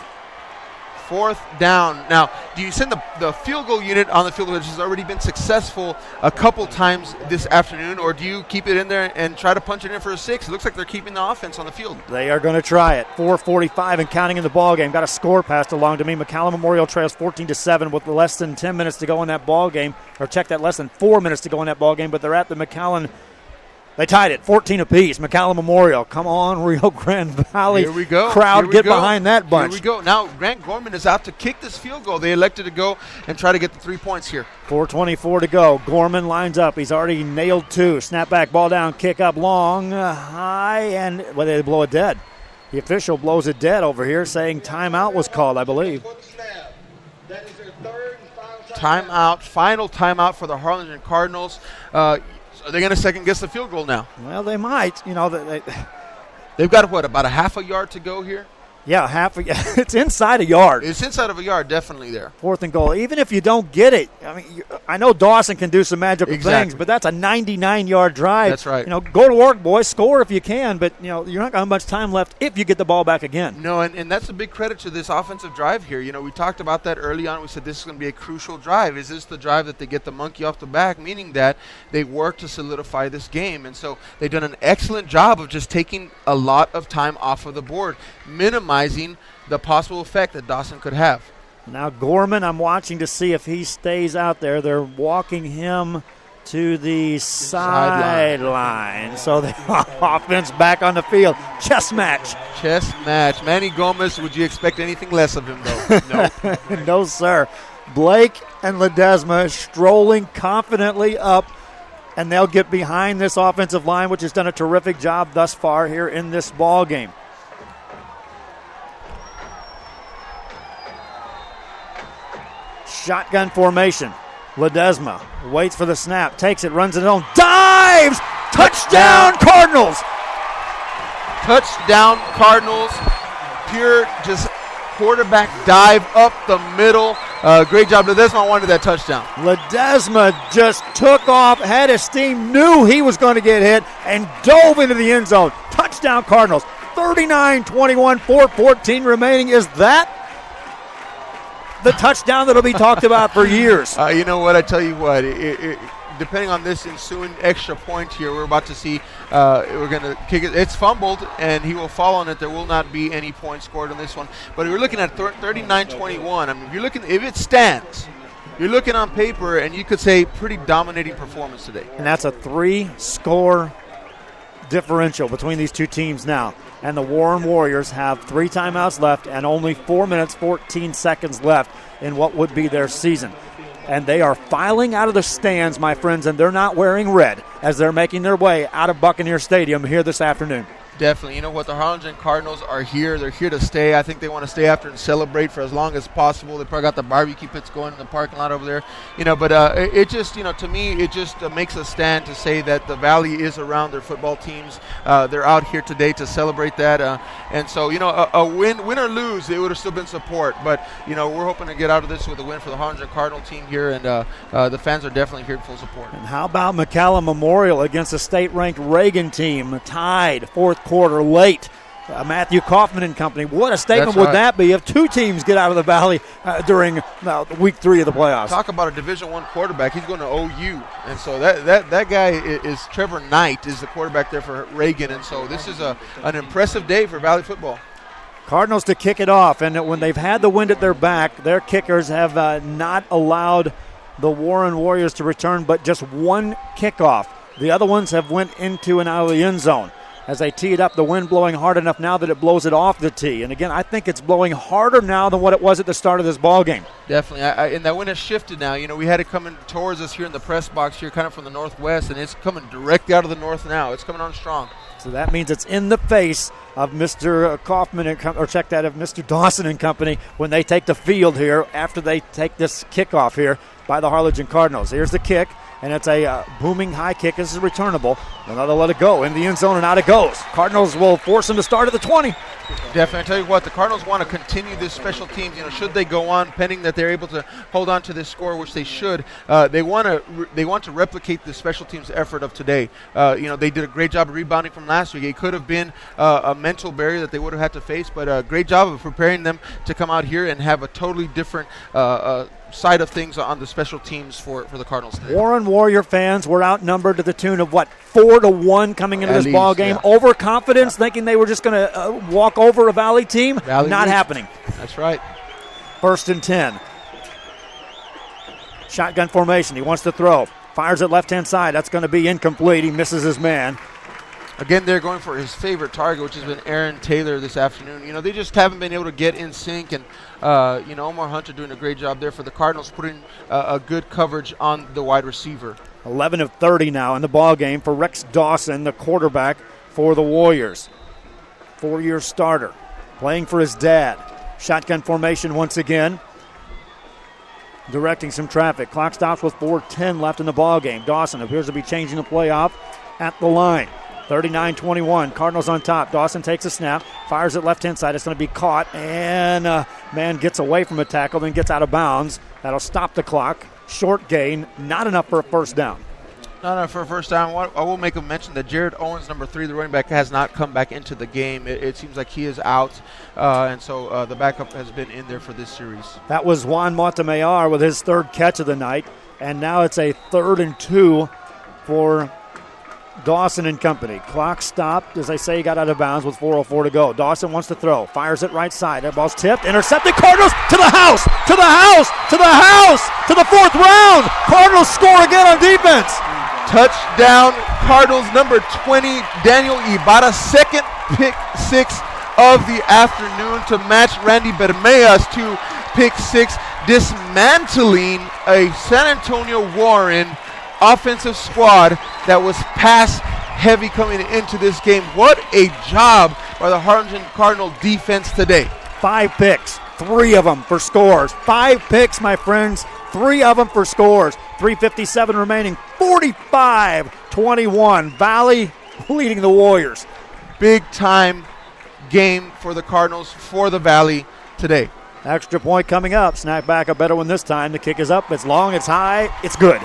4th down. Now, do you send the field goal unit on the field, which has already been successful a couple times this afternoon, or do you keep it in there and try to punch it in for a 6? It looks like they're keeping the offense on the field. They are going to try it. 4:45 and counting in the ball game. Got a score passed along to me. McAllen Memorial trails 14-7 with less than 10 minutes to go in that ball game, or check that, less than 4 minutes to go in that ball game, but they're at the McAllen. They tied it, 14 apiece. McAllen Memorial. Come on, Rio Grande Valley. Here we go. Crowd, get behind that bunch. Here we go. Now, Grant Gorman is out to kick this field goal. They elected to go and try to get the 3 points here. 4:24 to go. Gorman lines up. He's already nailed 2. Snap back, ball down, kick up long, high, and they blow it dead. The official blows it dead over here, saying timeout was called, I believe. Timeout, final timeout for the Harlingen Cardinals. Are they going to second-guess the field goal now? Well, they might. You know, they've got, about a half a yard to go here? Yeah, it's inside a yard. It's inside of a yard, definitely there. 4th and goal. Even if you don't get it, I mean, I know Dawson can do some magical things, but that's a 99-yard drive. That's right. You know, go to work, boys. Score if you can, but you know you're not going to have much time left if you get the ball back again. No, and that's a big credit to this offensive drive here. You know, we talked about that early on. We said this is going to be a crucial drive. Is this the drive that they get the monkey off the back, meaning that they work to solidify this game? And so they've done an excellent job of just taking a lot of time off of the board, minimizing the possible effect that Dawson could have. Now Gorman, I'm watching to see if he stays out there. They're walking him to the sideline. So the offense back on the field. Chess match. Manny Gomez, would you expect anything less of him, though? No. No, sir. Blake and Ledesma strolling confidently up, and they'll get behind this offensive line, which has done a terrific job thus far here in this ball game. Shotgun formation. Ledesma waits for the snap, takes it, runs it on, dives! Touchdown, Cardinals! Touchdown, Cardinals. Pure just quarterback dive up the middle. Great job. Ledesma wanted that touchdown. Ledesma just took off, had his steam, knew he was going to get hit, and dove into the end zone. Touchdown, Cardinals. 39-21, 4:14 remaining. Is that the touchdown that'll be talked about for years? You know what? I tell you what, depending on this ensuing extra point here, we're about to see, we're going to kick it. It's fumbled, and he will fall on it. There will not be any points scored on this one. But we're looking at 39-21. I mean, if it stands, you're looking on paper, and you could say pretty dominating performance today. And that's a 3-score differential between these two teams now. And the Warren Warriors have 3 timeouts left and only 4 minutes, 14 seconds left in what would be their season. And they are filing out of the stands, my friends, and they're not wearing red as they're making their way out of Buccaneer Stadium here this afternoon. Definitely. You know what? The Harlingen Cardinals are here. They're here to stay. I think they want to stay after and celebrate for as long as possible. They probably got the barbecue pits going in the parking lot over there. But it just, to me, it just makes a stand to say that the Valley is around their football teams. They're out here today to celebrate that. And so, a win or lose, it would have still been support. But, we're hoping to get out of this with a win for the Harlingen Cardinal team here. And the fans are definitely here in full support. And how about McCallum Memorial against a state-ranked Reagan team, tied fourth quarter late. Matthew Kaufman and company. What a statement would that be if 2 teams get out of the Valley during week 3 of the playoffs. Talk about a Division I quarterback. He's going to OU. And so that guy is Trevor Knight is the quarterback there for Reagan. And so this is an impressive day for Valley football. Cardinals to kick it off. And when they've had the wind at their back, their kickers have not allowed the Warren Warriors to return but just 1 kickoff. The other ones have went into and out of the end zone. As they tee it up, the wind blowing hard enough now that it blows it off the tee. And again, I think it's blowing harder now than what it was at the start of this ball game. Definitely. And that wind has shifted now. We had it coming towards us here in the press box here, kind of from the northwest, and it's coming directly out of the north now. It's coming on strong. So that means it's in the face of Mr. Kaufman of Mr. Dawson and company when they take the field here after they take this kickoff here by the Harlingen Cardinals. Here's the kick. And it's a booming high kick. This is returnable. And now they'll let it go in the end zone, and out it goes. Cardinals will force them to start at the 20. Definitely. I tell you what, the Cardinals want to continue this special teams. Should they go on, pending that they're able to hold on to this score, which they should. They want to replicate the special teams effort of today. They did a great job of rebounding from last week. It could have been a mental barrier that they would have had to face, but a great job of preparing them to come out here and have a totally different side of things on the special teams for the Cardinals today. Warren Warrior fans were outnumbered to the tune of 4-1 coming into this ball game. Yeah. Overconfidence, thinking they were just going to walk over a Valley team. Not happening. That's right. 1st and 10. Shotgun formation. He wants to throw. Fires at left-hand side. That's going to be incomplete. He misses his man. Again, they're going for his favorite target, which has been Aaron Taylor this afternoon. They just haven't been able to get in sync, and Omar Hunter doing a great job there for the Cardinals, putting a good coverage on the wide receiver. 11 of 30 now in the ball game for Rex Dawson, the quarterback for the Warriors. 4-year starter, playing for his dad. Shotgun formation once again, directing some traffic. Clock stops with 4:10 left in the ball game. Dawson appears to be changing the play off at the line. 39-21, Cardinals on top. Dawson takes a snap, fires it left-hand side. It's going to be caught, and man gets away from a tackle, then gets out of bounds. That'll stop the clock. Short gain, not enough for a first down. Not enough for a first down. I will make a mention that Jared Owens, number 3, the running back, has not come back into the game. It seems like he is out, and so the backup has been in there for this series. That was Juan Montemayor with his 3rd catch of the night, and now it's a 3rd and 2 for Dawson and company. Clock stopped, as I say, he got out of bounds with 4:04 to go. Dawson wants to throw, fires it right side. That ball's tipped, intercepted. Cardinals to the house, to the house, to the house, to the 4th round. Cardinals score again on defense. Touchdown, Cardinals, number 20, Daniel Ibarra, 2nd pick 6 of the afternoon to match Randy Bermea's 2 pick 6, dismantling a San Antonio Warren offensive squad that was pass heavy coming into this game. What a job by the Harlingen Cardinal defense today. 5 picks, 3 of them for scores. 5 picks, my friends, 3 of them for scores. 3:57 remaining, 45-21. Valley leading the Warriors. Big time game for the Cardinals, for the Valley today. Extra point coming up. Snack back a better one this time. The kick is up. It's long. It's high. It's good.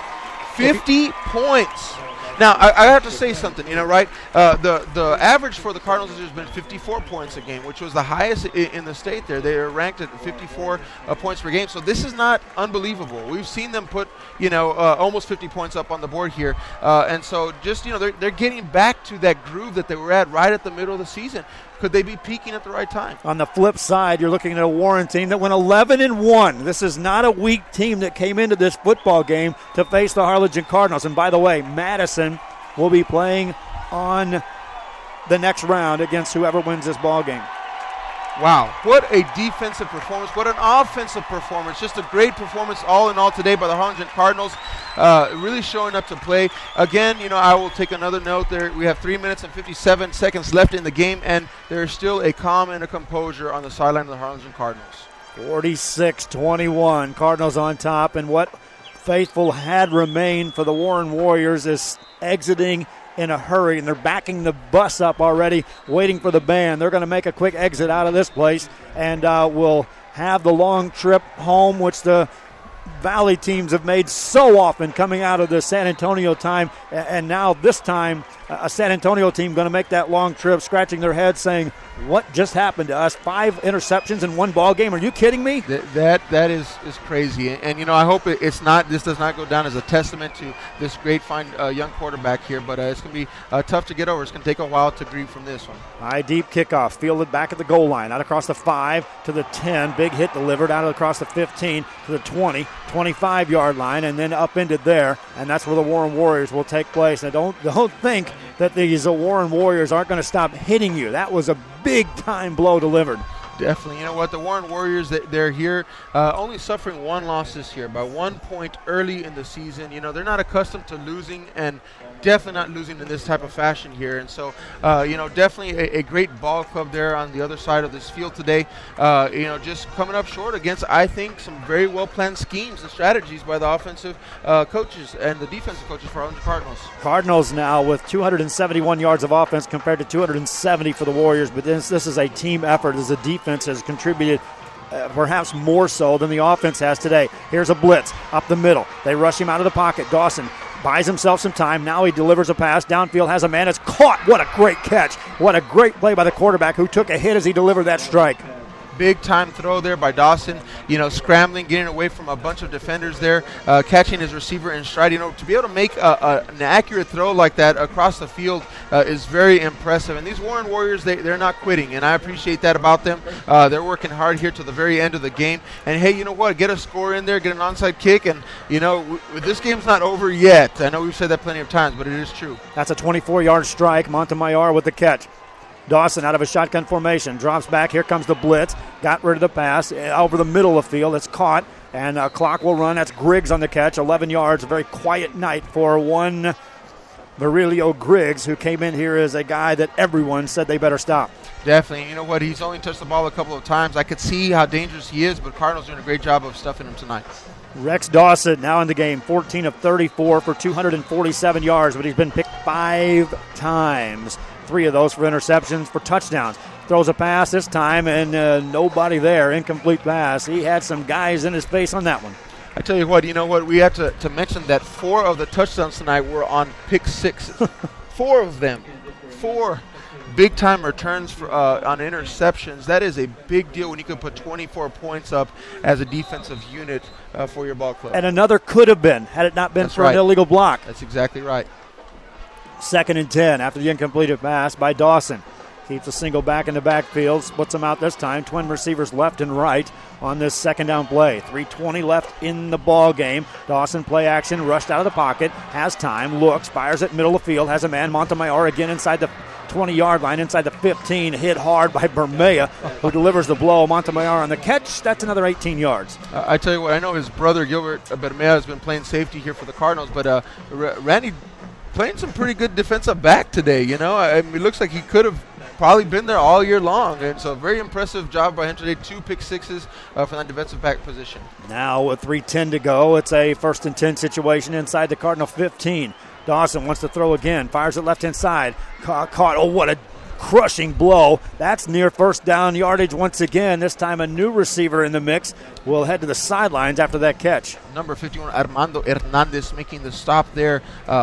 50 points. Now, I have to say something, right? The average for the Cardinals has been 54 points a game, which was the highest in the state there. They are ranked at 54 points per game. So this is not unbelievable. We've seen them put, almost 50 points up on the board here. And so just, they're getting back to that groove that they were at right at the middle of the season. Could they be peaking at the right time? On the flip side, you're looking at a Warren team that went 11-1. This is not a weak team that came into this football game to face the Harlingen Cardinals. And by the way, Madison will be playing on the next round against whoever wins this ball game. Wow, what a defensive performance, what an offensive performance. Just a great performance all in all today by the Harlingen Cardinals, really showing up to play. Again, I will take another note there. We have 3 minutes and 57 seconds left in the game, and there's still a calm and a composure on the sideline of the Harlingen Cardinals. 46-21, Cardinals on top, and what faithful had remained for the Warren Warriors is exiting in a hurry, and they're backing the bus up already, waiting for the band. They're going to make a quick exit out of this place, and we'll have the long trip home, which the Valley teams have made so often coming out of the San Antonio time, and now this time a San Antonio team going to make that long trip, scratching their head saying, what just happened to us? 5 interceptions in one ball game. Are you kidding me? That is crazy. And I hope this does not go down as a testament to this great fine young quarterback here, but it's going to be tough to get over. It's going to take a while to grieve from this one. High deep kickoff, fielded back at the goal line, out across the 5 to the 10. Big hit delivered out across the 15 to the 20, 25-yard line, and then upended there. And that's where the Warren Warriors will take place. Now don't think that these Warren Warriors aren't going to stop hitting you. That was a big-time blow delivered. Definitely. You know what? The Warren Warriors, they're here only suffering one loss this year by 1 point early in the season. They're not accustomed to losing, and definitely not losing in this type of fashion here. And so, definitely a great ball club there on the other side of this field today. Just coming up short against, I think, some very well-planned schemes and strategies by the offensive coaches and the defensive coaches for the Cardinals. Cardinals now with 271 yards of offense compared to 270 for the Warriors. But this is a team effort as the defense has contributed perhaps more so than the offense has today. Here's a blitz up the middle. They rush him out of the pocket. Dawson buys himself some time. Now he delivers a pass. Downfield has a man. It's caught. What a great catch. What a great play by the quarterback who took a hit as he delivered that strike. Big time throw there by Dawson, scrambling, getting away from a bunch of defenders there, catching his receiver in stride. To be able to make an accurate throw like that across the field is very impressive. And these Warren Warriors, they're not quitting, and I appreciate that about them. They're working hard here to the very end of the game. And hey, you know what? Get a score in there, get an onside kick, and this game's not over yet. I know we've said that plenty of times, but it is true. That's a 24-yard strike. Montemayor with the catch. Dawson out of a shotgun formation, drops back. Here comes the blitz. Got rid of the pass over the middle of the field. It's caught, and clock will run. That's Griggs on the catch, 11 yards. A very quiet night for one Virilio Griggs, who came in here as a guy that everyone said they better stop. Definitely. You know what? He's only touched the ball a couple of times. I could see how dangerous he is, but Cardinals doing a great job of stuffing him tonight. Rex Dawson now in the game, 14 of 34 for 247 yards, but he's been picked 5 times. 3 of those for interceptions, for touchdowns. Throws a pass this time, and nobody there. Incomplete pass. He had some guys in his face on that one. I tell you what, we have to mention that 4 of the touchdowns tonight were on pick sixes. 4 of them. 4 big-time returns on interceptions. That is a big deal when you can put 24 points up as a defensive unit for your ball club. And another could have been, had it not been for an illegal block. That's exactly right. 2nd and 10 after the incompleted pass by Dawson. Keeps a single back in the backfield, splits them out this time. Twin receivers left and right on this second down play. 3:20 left in the ball game. Dawson play action, rushed out of the pocket, has time, looks, fires it middle of the field, has a man, Montemayor again inside the 20-yard line, inside the 15, hit hard by Bermea, who delivers the blow. Montemayor on the catch. That's another 18 yards. I tell you what, I know his brother Gilbert Bermea has been playing safety here for the Cardinals, but Randy playing some pretty good defensive back today. It looks like he could have probably been there all year long, and so very impressive job by him today. 2 pick sixes for that defensive back position. Now with 3:10 to go, it's a 1st and 10 situation inside the Cardinal 15. Dawson wants to throw again, fires it left inside, caught. Oh, what a crushing blow. That's near first down yardage once again. This time a new receiver in the mix will head to the sidelines after that catch. Number 51, Armando Hernandez, making the stop there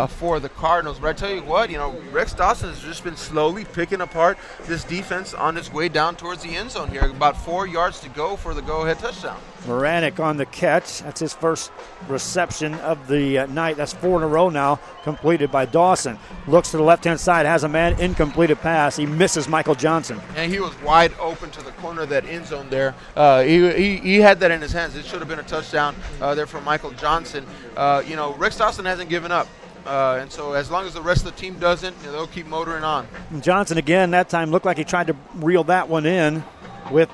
for the Cardinals. But I tell you what, Rex Dawson has just been slowly picking apart this defense on its way down towards the end zone here. About 4 yards to go for the go-ahead touchdown. Moranek on the catch. That's his first reception of the night. That's 4 in a row now, completed by Dawson. Looks to the left-hand side, has a man, incompleted pass. He misses Michael Johnson. And he was wide open to the corner of that end zone there. He had that in his hands. It should have been a touchdown there for Michael Johnson. Rex Dawson hasn't given up. And so as long as the rest of the team doesn't, they'll keep motoring on. And Johnson again that time looked like he tried to reel that one in with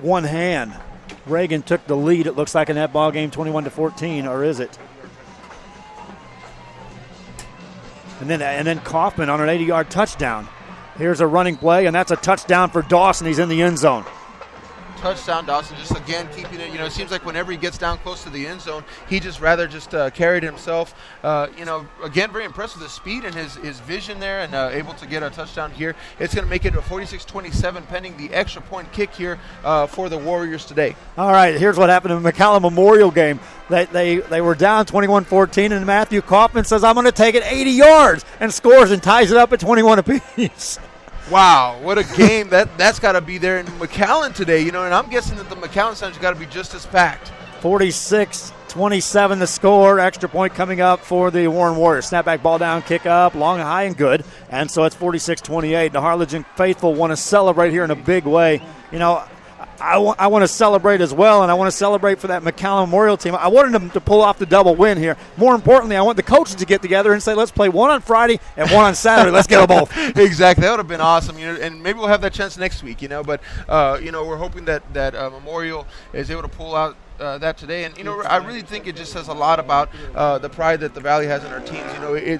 one hand. Reagan took the lead, it looks like, in that ball game, 21-14, or is it? And then Kaufman on an 80-yard touchdown. Here's a running play, and that's a touchdown for Dawson. He's in the end zone. Touchdown, Dawson, just again keeping it. It seems like whenever he gets down close to the end zone, he just rather just carried himself. Again, very impressed with his speed and his vision there, and able to get a touchdown here. It's going to make it a 46-27 pending the extra point kick here for the Warriors today. All right, here's what happened in the McCallum Memorial game. They were down 21-14, and Matthew Kaufman says, I'm going to take it 80 yards, and scores and ties it up at 21 apiece. Wow, what a game. That's got to be there in McAllen today, and I'm guessing that the McAllen Center's got to be just as packed. 46-27 the score. Extra point coming up for the Warren Warriors. Snapback ball down, kick up, long, high, and good. And so it's 46-28. The Harlingen faithful want to celebrate here in a big way. I want to celebrate as well, and I want to celebrate for that McCallum Memorial team. I wanted them to pull off the double win here. More importantly, I want the coaches to get together and say, let's play one on Friday and one on Saturday. Let's get them both. Exactly. That would have been awesome. And maybe we'll have that chance next week, But, we're hoping that Memorial is able to pull out that today. And, I really think it just says a lot about the pride that the Valley has in our teams.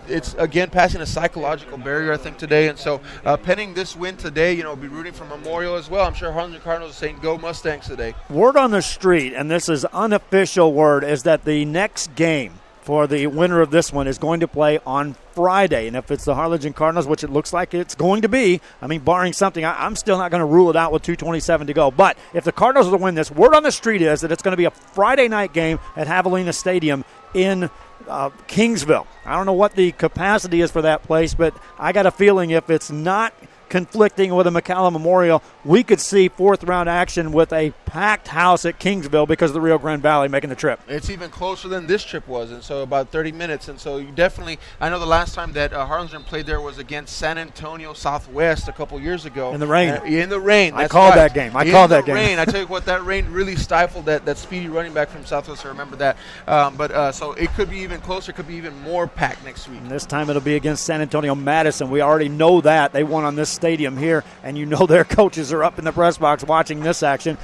It's, again, passing a psychological barrier, I think, today. And so pending this win today, we'll be rooting for Memorial as well. I'm sure Harlingen Cardinals are saying go Mustangs today. Word on the street, and this is unofficial word, is that the next game for the winner of this one is going to play on Friday. And if it's the Harlingen Cardinals, which it looks like it's going to be, barring something, I'm still not going to rule it out with 2:27 to go. But if the Cardinals are to win this, word on the street is that it's going to be a Friday night game at Javelina Stadium in Kingsville. I don't know what the capacity is for that place, but I got a feeling if it's not conflicting with a McCallum Memorial, we could see fourth-round action with a packed house at Kingsville because of the Rio Grande Valley making the trip. It's even closer than this trip was, and so about 30 minutes. And so you definitely, I know the last time that Harlingen played there was against San Antonio Southwest a couple years ago. In the rain. In the rain. I called that game. I called that game. Rain. I tell you what, that rain really stifled that speedy running back from Southwest. I remember that. So it could be even closer, could be even more packed next week. And this time it'll be against San Antonio Madison. We already know that. They won on this stadium here, and their coaches are up in the press box watching this action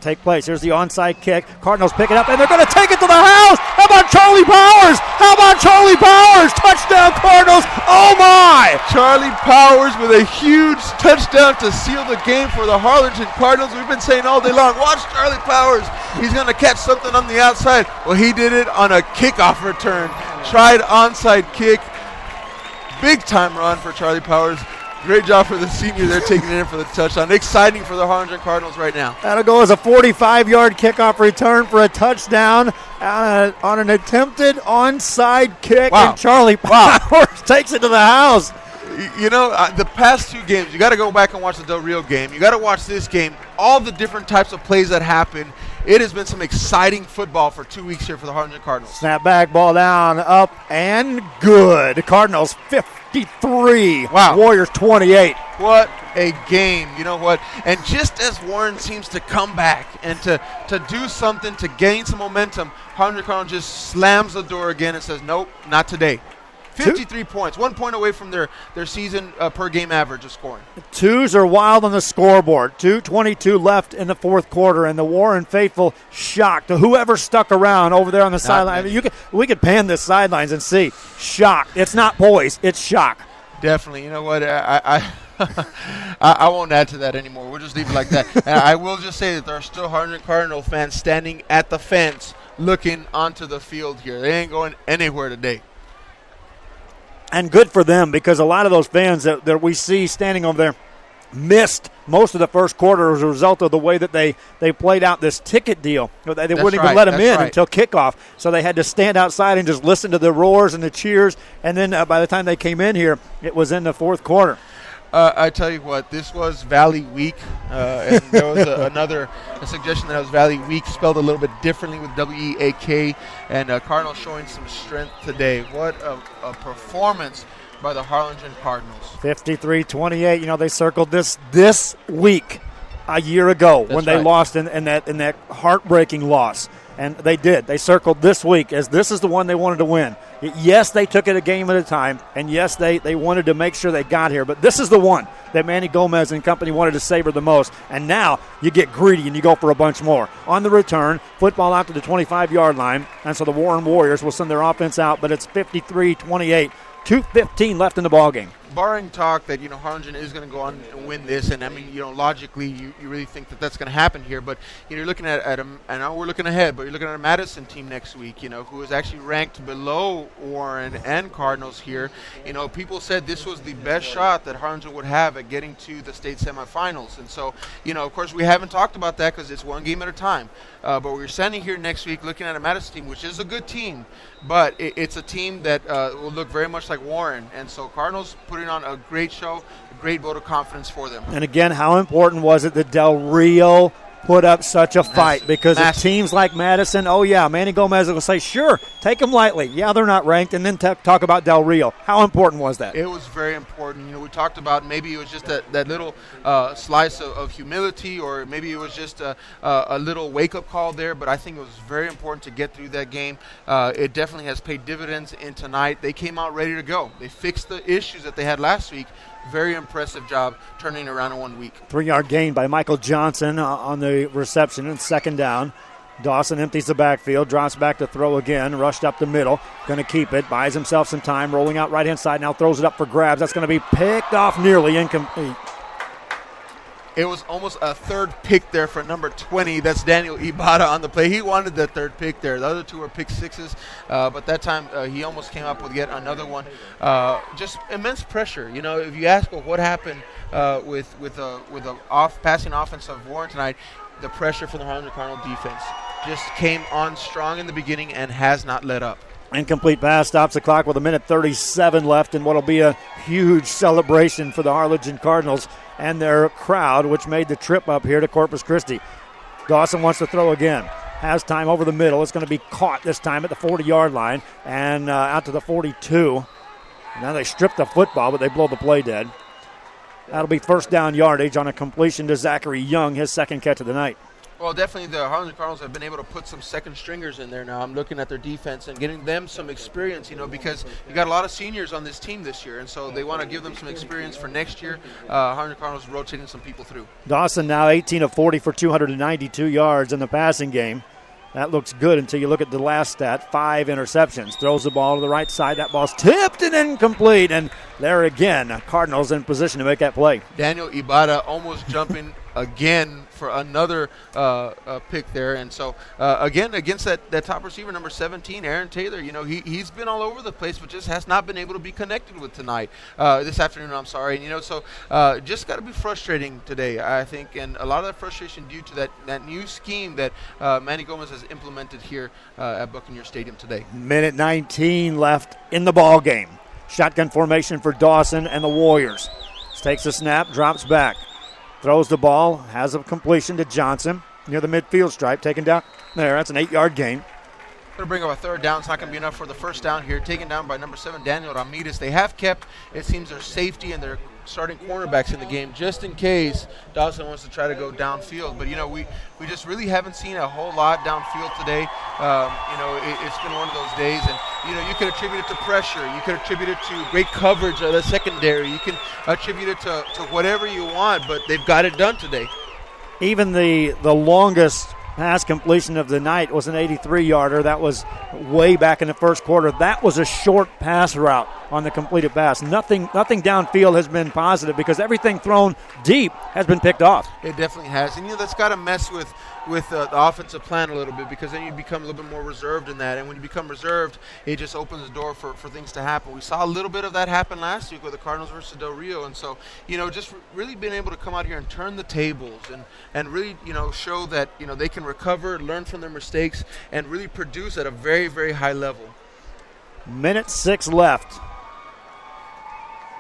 take place. Here's the onside kick. Cardinals pick it up, and they're going to take it to the house. How about Charlie Powers? Touchdown Cardinals. Oh, my. Charlie Powers with a huge touchdown to seal the game for the Harlingen Cardinals. We've been saying all day long, watch Charlie Powers. He's going to catch something on the outside. Well, he did it on a kickoff return. Tried onside kick. Big-time run for Charlie Powers. Great job for the senior there taking it in for the touchdown. Exciting for the Harlingen Cardinals right now. That'll go as a 45-yard kickoff return for a touchdown on an attempted onside kick. Wow. And Charlie Powers takes it to the house. The past two games, you got to go back and watch the Del Rio game. You got to watch this game. All the different types of plays that happen. It has been some exciting football for 2 weeks here for the Harlingen Cardinals. Snap back, ball down, up, and good. Cardinals 53. Wow. Warriors 28. What a game. You know what? And just as Warren seems to come back and to do something to gain some momentum, Harlingen Cardinals just slams the door again and says, nope, not today. 53 points, 1 point away from their season per game average of scoring. Twos are wild on the scoreboard. 2:22 left in the fourth quarter, and the Warren faithful shocked. Whoever stuck around over there on the sideline, we could pan the sidelines and see. Shocked. It's not poise, it's shock. Definitely. You know what? I won't add to that anymore. We'll just leave it like that. And I will just say that there are still Harlingen Cardinal fans standing at the fence looking onto the field here. They ain't going anywhere today. And good for them, because a lot of those fans that we see standing over there missed most of the first quarter as a result of the way that they played out this ticket deal. They wouldn't even let them in until kickoff, so they had to stand outside and just listen to the roars and the cheers, and then by the time they came in here, it was in the fourth quarter. I tell you what, this was Valley Week, and there was another suggestion that it was Valley Week, spelled a little bit differently with W-E-A-K, and Cardinals showing some strength today. What a performance by the Harlingen Cardinals. 53-28. They circled this week a year ago when they lost in that heartbreaking loss. And they did. They circled this week as this is the one they wanted to win. Yes, they took it a game at a time, and yes, they wanted to make sure they got here. But this is the one that Manny Gomez and company wanted to savor the most. And now you get greedy and you go for a bunch more. On the return, football out to the 25-yard line, and so the Warren Warriors will send their offense out, but it's 53-28. 2:15 left in the ballgame. Barring talk that, Harlingen is going to go on and win this, and I mean, logically, you really think that that's going to happen here, but, you're looking at I know we're looking ahead, but you're looking at a Madison team next week, who is actually ranked below Warren and Cardinals here. People said this was the best shot that Harlingen would have at getting to the state semifinals, and so, of course, we haven't talked about that because it's one game at a time, but we're standing here next week looking at a Madison team, which is a good team, but it's a team that will look very much like Warren, and so Cardinals putting on a great show, a great vote of confidence for them. And again, how important was it that Del Rio put up such a fight? Because of teams like Madison, Manny Gomez will say, sure, take them lightly. Yeah, they're not ranked, and then talk about Del Rio. How important was that? It was very important. We talked about maybe it was just that little slice of humility, or maybe it was just a little wake-up call there, but I think it was very important to get through that game. It definitely has paid dividends in tonight. They came out ready to go. They fixed the issues that they had last week. Very impressive job turning around in 1 week. 3-yard gain by Michael Johnson on the reception and second down. Dawson empties the backfield, drops back to throw again, rushed up the middle, going to keep it, buys himself some time, rolling out right-hand side, now throws it up for grabs. That's going to be picked off, nearly incomplete. It was almost a third pick there for number 20. That's Daniel Ibarra on the play. He wanted the third pick there. The other two were pick sixes, but that time he almost came up with yet another one. Just immense pressure. If you ask what happened with the passing offense of Warren tonight, the pressure from the Harlingen Cardinal defense just came on strong in the beginning and has not let up. Incomplete pass stops the clock with 1:37 left in what will be a huge celebration for the Harlingen Cardinals and their crowd, which made the trip up here to Corpus Christi. Dawson wants to throw again. Has time over the middle. It's going to be caught this time at the 40-yard line and out to the 42. Now they strip the football, but they blow the play dead. That'll be first down yardage on a completion to Zachary Young, his second catch of the night. Well, definitely the Harlingen Cardinals have been able to put some second stringers in there now. I'm looking at their defense and getting them some experience, because you got a lot of seniors on this team this year, and so they want to give them some experience for next year. Harlingen Cardinals rotating some people through. Dawson now 18 of 40 for 292 yards in the passing game. That looks good until you look at the last stat, 5 interceptions. Throws the ball to the right side. That ball's tipped and incomplete. And there again, Cardinals in position to make that play. Daniel Ibarra almost jumping again for another pick there. And so, again, against that top receiver, number 17, Aaron Taylor, he's been all over the place, but just has not been able to be connected with this afternoon, I'm sorry. And, just got to be frustrating today, I think, and a lot of that frustration due to that new scheme that Manny Gomez has implemented here at Buccaneer Stadium today. 1:19 left in the ball game. Shotgun formation for Dawson and the Warriors. Takes a snap, drops back. Throws the ball, has a completion to Johnson near the midfield stripe, taken down there. That's an 8-yard gain. Going to bring up a third down. It's not going to be enough for the first down here. Taken down by number 7, Daniel Ramirez. They have kept, it seems, their safety and their starting cornerbacks in the game just in case Dawson wants to try to go downfield. But, we just really haven't seen a whole lot downfield today. It's been one of those days. And, you can attribute it to pressure. You can attribute it to great coverage of the secondary. You can attribute it to whatever you want, but they've got it done today. Even the longest pass completion of the night was an 83-yarder. That was way back in the first quarter. That was a short pass route on the completed pass. Nothing downfield has been positive because everything thrown deep has been picked off. It definitely has. And, that's got to mess with the offensive plan a little bit, because then you become a little bit more reserved in that. And when you become reserved, it just opens the door for things to happen. We saw a little bit of that happen last week with the Cardinals versus Del Rio. And so, just really being able to come out here and turn the tables and really, show that, they can recover, learn from their mistakes, and really produce at a very, very high level. Minute 6 left.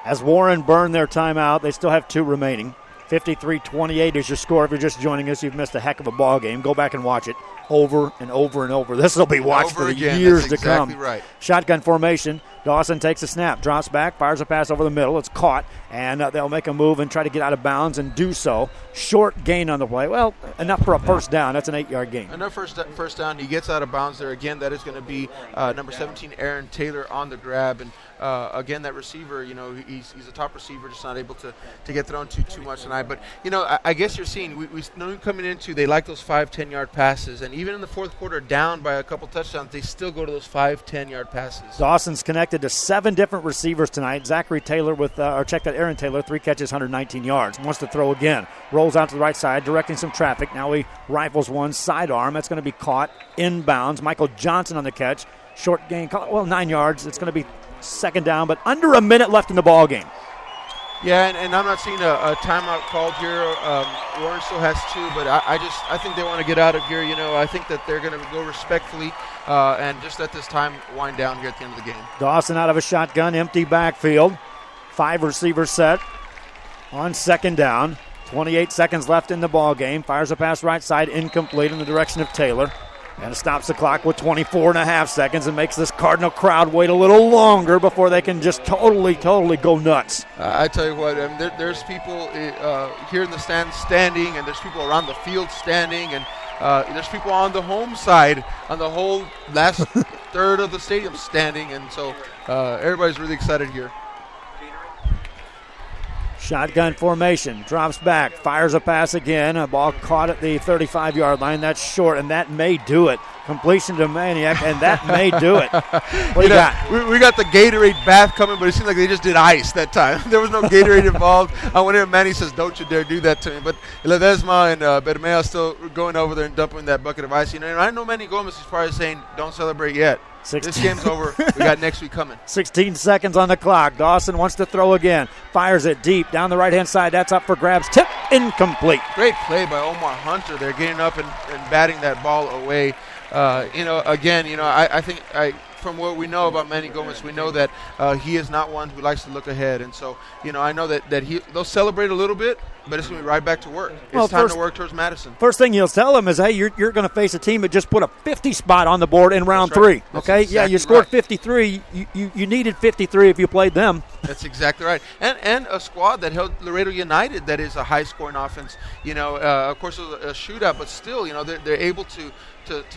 As Warren burned their timeout, they still have 2 remaining. 53-28 is your score. If you're just joining us, you've missed a heck of a ball game. Go back and watch it over and over and over. This will be watched for the years to come. That's exactly right. Shotgun formation. Dawson takes a snap, drops back, fires a pass over the middle. It's caught, and they'll make a move and try to get out of bounds and do so. Short gain on the play. Well, enough for a first down. That's an 8-yard gain. Enough first down. He gets out of bounds there. Again, that is going to be number 17, Aaron Taylor, on the grab. And again, that receiver, he's a top receiver, just not able to get thrown too much tonight. But, I guess you're seeing, we know coming into, they like those 5-10-yard passes. And even in the fourth quarter, down by a couple touchdowns, they still go to those 5-10-yard passes. Dawson's connected to 7 different receivers tonight. Zachary Taylor Aaron Taylor, 3 catches, 119 yards. Wants to throw again. Rolls out to the right side, directing some traffic. Now he rifles one sidearm. That's going to be caught inbounds. Michael Johnson on the catch. Short gain, 9 yards. It's going to be second down, but under a minute left in the ball game. Yeah, and I'm not seeing a timeout called here. Warren still has 2, but I think they want to get out of here. I think that they're going to go respectfully and just let this time wind down here at the end of the game. Dawson out of a shotgun, empty backfield. 5 receivers set on second down. 28 seconds left in the ball game. Fires a pass right side, incomplete in the direction of Taylor. And stops the clock with 24.5 seconds and makes this Cardinal crowd wait a little longer before they can just totally go nuts. I tell you what, there's people here in the stands standing, and there's people around the field standing, and there's people on the home side, on the whole last third of the stadium standing, and so everybody's really excited here. Shotgun formation, drops back, fires a pass again. A ball caught at the 35-yard line. That's short, and that may do it. Completion to Maniac, and that may do it. What do you got? We got the Gatorade bath coming, but it seemed like they just did ice that time. There was no Gatorade involved. I went in, and Manny says, "Don't you dare do that to me." But Ledesma and Bermeo still going over there and dumping that bucket of ice. And I know Manny Gomez is probably saying, "Don't celebrate yet." This game's over. We got next week coming. 16 seconds on the clock. Dawson wants to throw again. Fires it deep down the right-hand side. That's up for grabs. Tip incomplete. Great play by Omar Hunter there, getting up and batting that ball away. I think from what we know about Manny Gomez, we know that he is not one who likes to look ahead. And so, I know that they'll celebrate a little bit, but it's going to be right back to work. It's time to work towards Madison. First thing you'll tell them is, hey, you're going to face a team that just put a 50 spot on the board in round 3. Okay? Exactly you scored right. 53. You needed 53 if you played them. That's exactly right. And a squad that held Laredo United that is a high-scoring offense. Of course, it was a shootout, but still, they're able to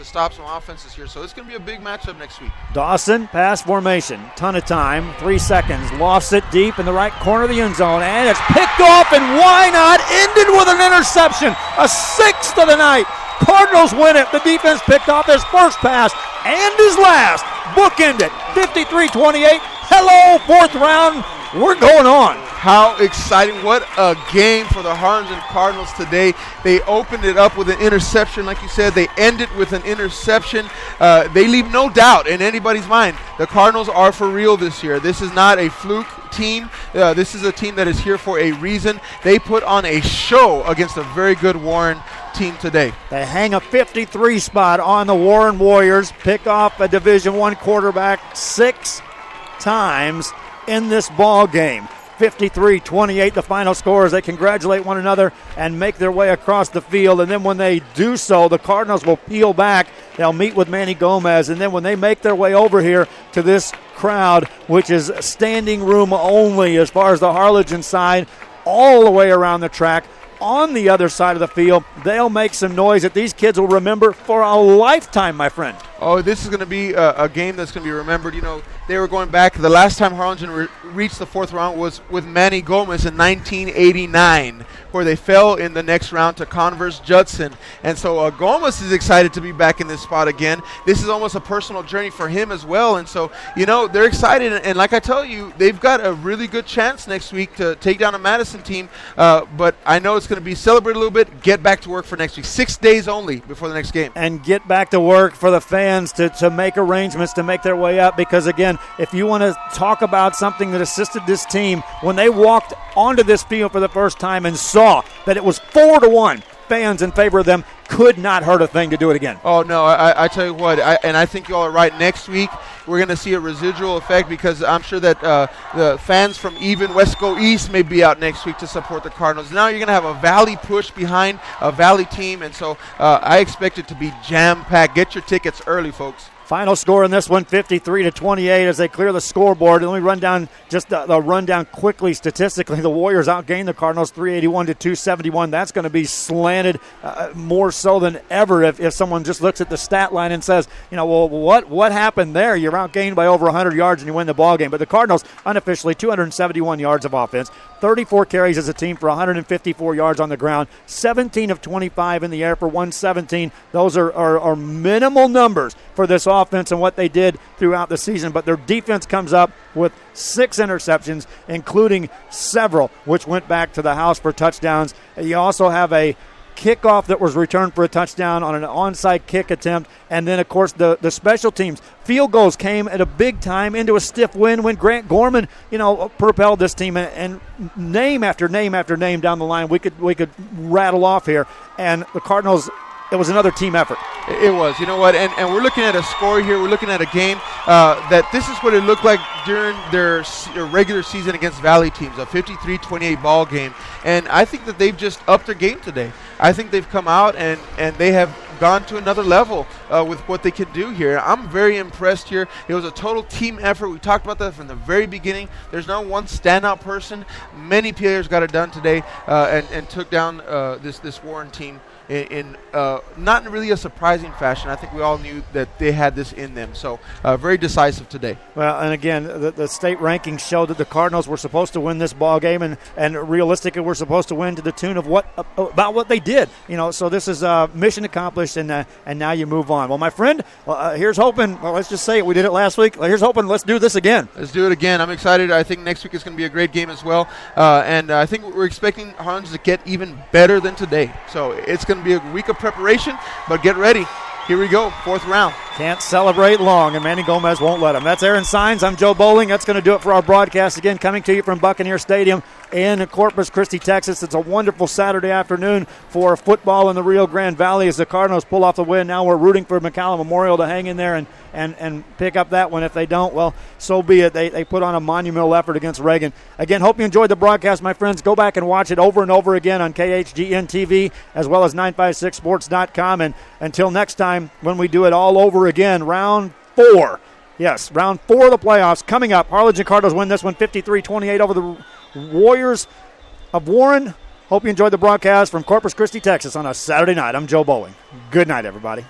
stop some offenses here. So it's going to be a big matchup next week. Dawson, pass formation. Ton of time. 3 seconds. Lofts it deep in the right corner of the end zone. And it's picked off, and why not? Ended with an interception. A 6th of the night. Cardinals win it. The defense picked off his first pass and his last. Bookended. 53-28. Hello, 4th round. We're going on. How exciting. What a game for the Harlingen Cardinals today. They opened it up with an interception, like you said. They end it with an interception. They leave no doubt in anybody's mind. The Cardinals are for real this year. This is not a fluke team. This is a team that is here for a reason. They put on a show against a very good Warren team today. They hang a 53 spot on the Warren Warriors. Pick off a Division I quarterback 6 times in this ball game. 53-28 the final score as they congratulate one another and make their way across the field. And then when they do so, the Cardinals will peel back. They'll meet with Manny Gomez. And then when they make their way over here to this crowd, which is standing room only as far as the Harlingen side, all the way around the track, on the other side of the field, they'll make some noise that these kids will remember for a lifetime, my friend. Oh, this is going to be a game that's going to be remembered. they were going back. The last time Harlingen reached the fourth round was with Manny Gomez in 1989, where they fell in the next round to Converse Judson. And so Gomez is excited to be back in this spot again. This is almost a personal journey for him as well. And so, they're excited. And like I tell you, they've got a really good chance next week to take down a Madison team. But I know it's going to be celebrated a little bit. Get back to work for next week. 6 days only before the next game. And get back to work for the fans to make arrangements to make their way up. Because, again, if you want to talk about something that assisted this team, when they walked onto this field for the first time and saw that it was 4-1 fans in favor of them, could not hurt a thing to do it again. Oh, no, I tell you what, I think you all are right. Next week, we're going to see a residual effect because I'm sure that the fans from even West Go East may be out next week to support the Cardinals. Now you're going to have a Valley push behind a Valley team, and so I expect it to be jam-packed. Get your tickets early, folks. Final score in this one, 53-28 as they clear the scoreboard. Let me run down just the rundown quickly statistically. The Warriors outgained the Cardinals 381-271. That's going to be slanted more so than ever if someone just looks at the stat line and says, well, what happened there? You're outgained by over 100 yards and you win the ball game. But the Cardinals unofficially 271 yards of offense, 34 carries as a team for 154 yards on the ground, 17 of 25 in the air for 117. Those are minimal numbers for this offense and what they did throughout the season, but their defense comes up with 6 interceptions, including several which went back to the house for touchdowns. You also have a kickoff that was returned for a touchdown on an onside kick attempt, and then of course the special teams field goals came at a big time into a stiff win when Grant Gorman propelled this team, and name after name after name down the line we could rattle off here, and the Cardinals, it was another team effort. It was. You know what? And we're looking at a score here. We're looking at a game that this is what it looked like during their regular season against Valley teams, a 53-28 ball game. And I think that they've just upped their game today. I think they've come out and they have gone to another level with what they can do here. I'm very impressed here. It was a total team effort. We talked about that from the very beginning. There's no one standout person. Many players got it done today and took down this Warren team in not really a surprising fashion. I think we all knew that they had this in them. So very decisive today. Well, and again, the state rankings showed that the Cardinals were supposed to win this ball game, and realistically were supposed to win to the tune of about what they did. So this is mission accomplished, and now you move on. Well, my friend, here's hoping. Well, let's just say it. We did it last week. Here's hoping. Let's do this again. Let's do it again. I'm excited. I think next week is going to be a great game as well, and I think we're expecting Harlingen to get even better than today. So it's going to be a week of preparation, but get ready. Here we go, 4th round. Can't celebrate long, and Manny Gomez won't let him. That's Aaron Sines. I'm Joe Bowling. That's going to do it for our broadcast. Again, coming to you from Buccaneer Stadium in Corpus Christi, Texas. It's a wonderful Saturday afternoon for football in the Rio Grande Valley as the Cardinals pull off the win. Now we're rooting for McCallum Memorial to hang in there and pick up that one. If they don't, well, so be it. They put on a monumental effort against Reagan. Again, hope you enjoyed the broadcast, my friends. Go back and watch it over and over again on KHGN TV as well as 956sports.com. And until next time, when we do it all over again, round 4. Yes, round 4 of the playoffs coming up. Harlingen Cardinals win this one 53-28 over the Warriors of Warren. Hope you enjoyed the broadcast from Corpus Christi, Texas on a Saturday night. I'm Joe Bowling. Good night, everybody.